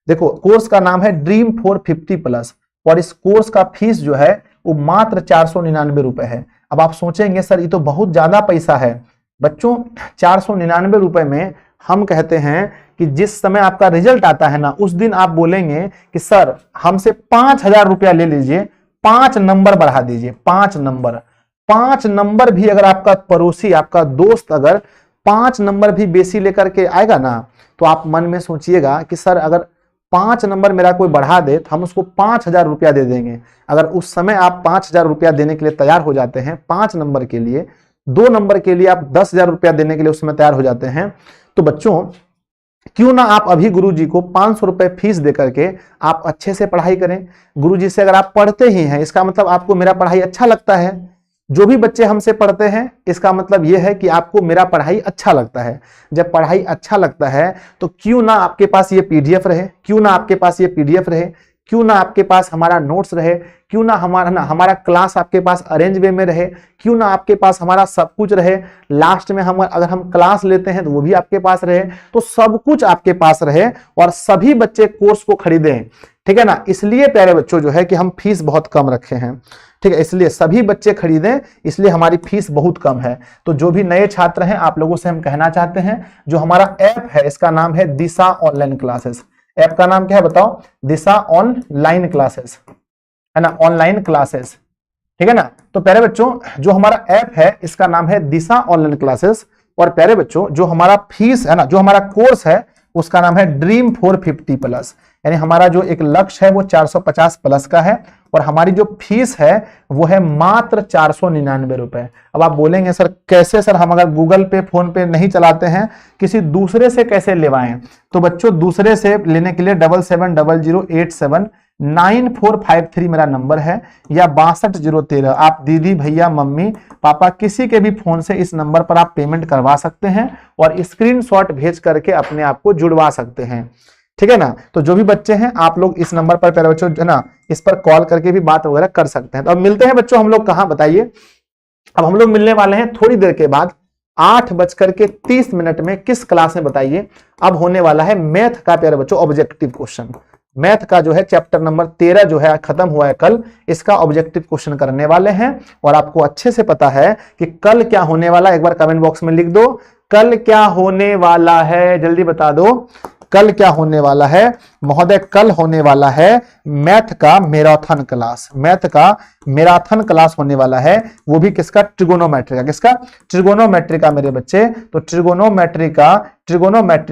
Speaker 1: देखो कोर्स का नाम है ड्रीम 450 प्लस और इस कोर्स का फीस जो है वो मात्र 499 रुपए है। अब आप सोचेंगे सर ये तो बहुत ज्यादा पैसा है। बच्चों 499 रुपए में हम कहते हैं कि जिस समय आपका रिजल्ट आता है ना उस दिन आप बोलेंगे कि सर हमसे 5,000 रुपया ले लीजिए, 5 नंबर बढ़ा दीजिए, 5 नंबर। 5 नंबर भी अगर आपका पड़ोसी, आपका दोस्त अगर 5 नंबर भी बेसी लेकर के आएगा ना तो आप मन में सोचिएगा कि सर अगर 5 नंबर मेरा कोई बढ़ा दे तो हम उसको 5,000 रुपया दे देंगे। अगर उस समय आप 5,000 रुपया देने के लिए तैयार हो जाते हैं 5 नंबर के लिए, 2 नंबर के लिए आप 10,000 रुपया देने के लिए उस समय तैयार हो जाते हैं, तो बच्चों क्यों ना आप अभी गुरुजी को 500 रुपए फीस दे करके आप अच्छे से पढ़ाई करें। गुरुजी से अगर आप पढ़ते ही हैं इसका मतलब आपको मेरा पढ़ाई अच्छा लगता है। जो भी बच्चे हमसे पढ़ते हैं इसका मतलब यह है कि आपको मेरा पढ़ाई अच्छा लगता है। जब पढ़ाई अच्छा लगता है तो क्यों ना आपके पास ये पीडीएफ रहे, क्यों ना आपके पास ये पीडीएफ रहे, क्यों ना आपके पास हमारा नोट्स रहे, क्यों ना हमारा क्लास आपके पास अरेंज वे में रहे, क्यों ना आपके पास हमारा सब कुछ रहे। लास्ट में हम अगर हम क्लास लेते हैं तो वो भी आपके पास रहे, तो सब कुछ आपके पास रहे और सभी बच्चे कोर्स को खरीदें। ठीक है ना, इसलिए प्यारे बच्चों जो है कि हम फीस बहुत कम रखे हैं। ठीक है, इसलिए सभी बच्चे खरीदें, इसलिए हमारी फीस बहुत कम है। तो जो भी नए छात्र हैं आप लोगों से हम कहना चाहते हैं, जो हमारा ऐप है इसका नाम है दिशा ऑनलाइन क्लासेस। ऐप का नाम क्या है बताओ? दिशा ऑनलाइन क्लासेस, है ना, ऑनलाइन क्लासेस। ठीक है ना, तो प्यारे बच्चों जो हमारा ऐप है इसका नाम है दिशा ऑनलाइन क्लासेस और प्यारे बच्चों जो हमारा फीस है ना, जो हमारा कोर्स है उसका नाम है ड्रीम 450 प्लस। यानी हमारा जो एक लक्ष्य है वो 450 प्लस का है और हमारी जो फीस है वो है मात्र 499 रुपए। अब आप बोलेंगे सर कैसे सर, हम अगर गूगल पे फोन पे नहीं चलाते हैं किसी दूसरे से कैसे लेवाएं? तो बच्चों दूसरे से लेने के लिए 7700879453 मेरा नंबर है या 6213। आप दीदी भैया मम्मी पापा किसी के भी फोन से इस नंबर पर आप पेमेंट करवा सकते हैं और स्क्रीनशॉट भेज करके अपने आप को जुड़वा सकते हैं। ठीक है ना, तो जो भी बच्चे हैं आप लोग इस नंबर पर प्यारे बच्चों जो ना इस पर कॉल करके भी बात वगैरह कर सकते हैं। तो अब मिलते हैं बच्चों हम लोग कहां बताइए? अब हम लोग मिलने वाले हैं थोड़ी देर के बाद 8:30 में। किस क्लास में बताइए? अब होने वाला है मैथ का प्यारे बच्चों ऑब्जेक्टिव क्वेश्चन। मैथ का जो है चैप्टर नंबर 13 जो है खत्म हुआ है कल, इसका ऑब्जेक्टिव क्वेश्चन करने वाले हैं और आपको अच्छे से पता है कि कल क्या होने वाला है। एक बार कमेंट बॉक्स में लिख दो कल क्या होने वाला है, जल्दी बता दो कल क्या होने वाला है महोदय। कल होने वाला है मैथ का मैराथन क्लास। मैथ का मैराथन क्लास होने वाला है, वो भी किसका? ट्रिगोनोमेट्री का। किसका? ट्रिगोनोमेट्री का मेरे बच्चे। तो ट्रिगोनोमेट्री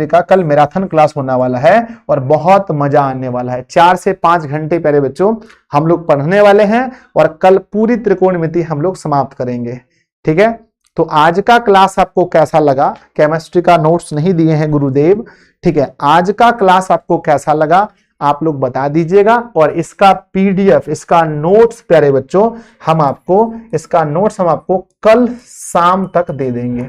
Speaker 1: का कल मैराथन क्लास होने वाला है और बहुत मजा आने वाला है। 4 से 5 घंटे प्यारे बच्चों हम लोग पढ़ने वाले हैं और कल पूरी त्रिकोणमिति हम लोग समाप्त करेंगे। ठीक है, तो आज का क्लास आपको कैसा लगा? केमिस्ट्री का नोट्स नहीं दिए हैं गुरुदेव। ठीक है, आज का क्लास आपको कैसा लगा आप लोग बता दीजिएगा और इसका पीडीएफ, इसका नोट्स प्यारे बच्चों इसका नोट्स हम आपको कल शाम तक दे देंगे।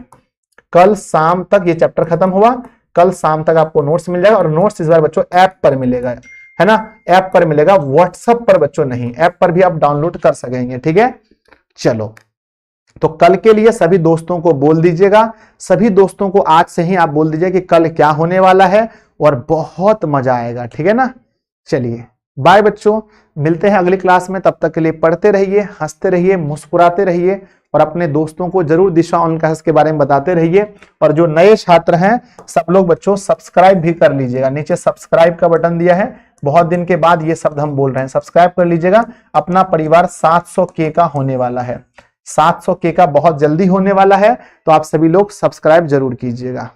Speaker 1: कल शाम तक ये चैप्टर खत्म हुआ, कल शाम तक आपको नोट्स मिल जाएगा और नोट्स इस बार बच्चों ऐप पर मिलेगा, है ना, ऐप पर मिलेगा, व्हाट्सएप पर बच्चों नहीं, ऐप पर भी आप डाउनलोड कर सकेंगे। ठीक है, चलो तो कल के लिए सभी दोस्तों को बोल दीजिएगा, सभी दोस्तों को आज से ही आप बोल दीजिए कि कल क्या होने वाला है और बहुत मजा आएगा। ठीक है ना, चलिए बाय बच्चों, मिलते हैं अगली क्लास में। तब तक के लिए पढ़ते रहिए, हंसते रहिए, मुस्कुराते रहिए और अपने दोस्तों को जरूर दिशा ऑनलाइन क्लासेस के बारे में बताते रहिए। और जो नए छात्र हैं सब लोग बच्चों सब्सक्राइब भी कर लीजिएगा, नीचे सब्सक्राइब का बटन दिया है, बहुत दिन के बाद ये शब्द हम बोल रहे हैं, सब्सक्राइब कर लीजिएगा। अपना परिवार 700K का होने वाला है, 700K का बहुत जल्दी होने वाला है, तो आप सभी लोग सब्सक्राइब जरूर कीजिएगा।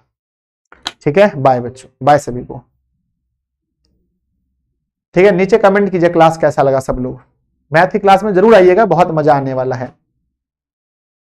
Speaker 1: ठीक है, बाय बच्चों, बाय सभी को। ठीक है, नीचे कमेंट कीजिए क्लास कैसा लगा सब लोग। मैथ की क्लास में जरूर आइएगा, बहुत मजा आने वाला है।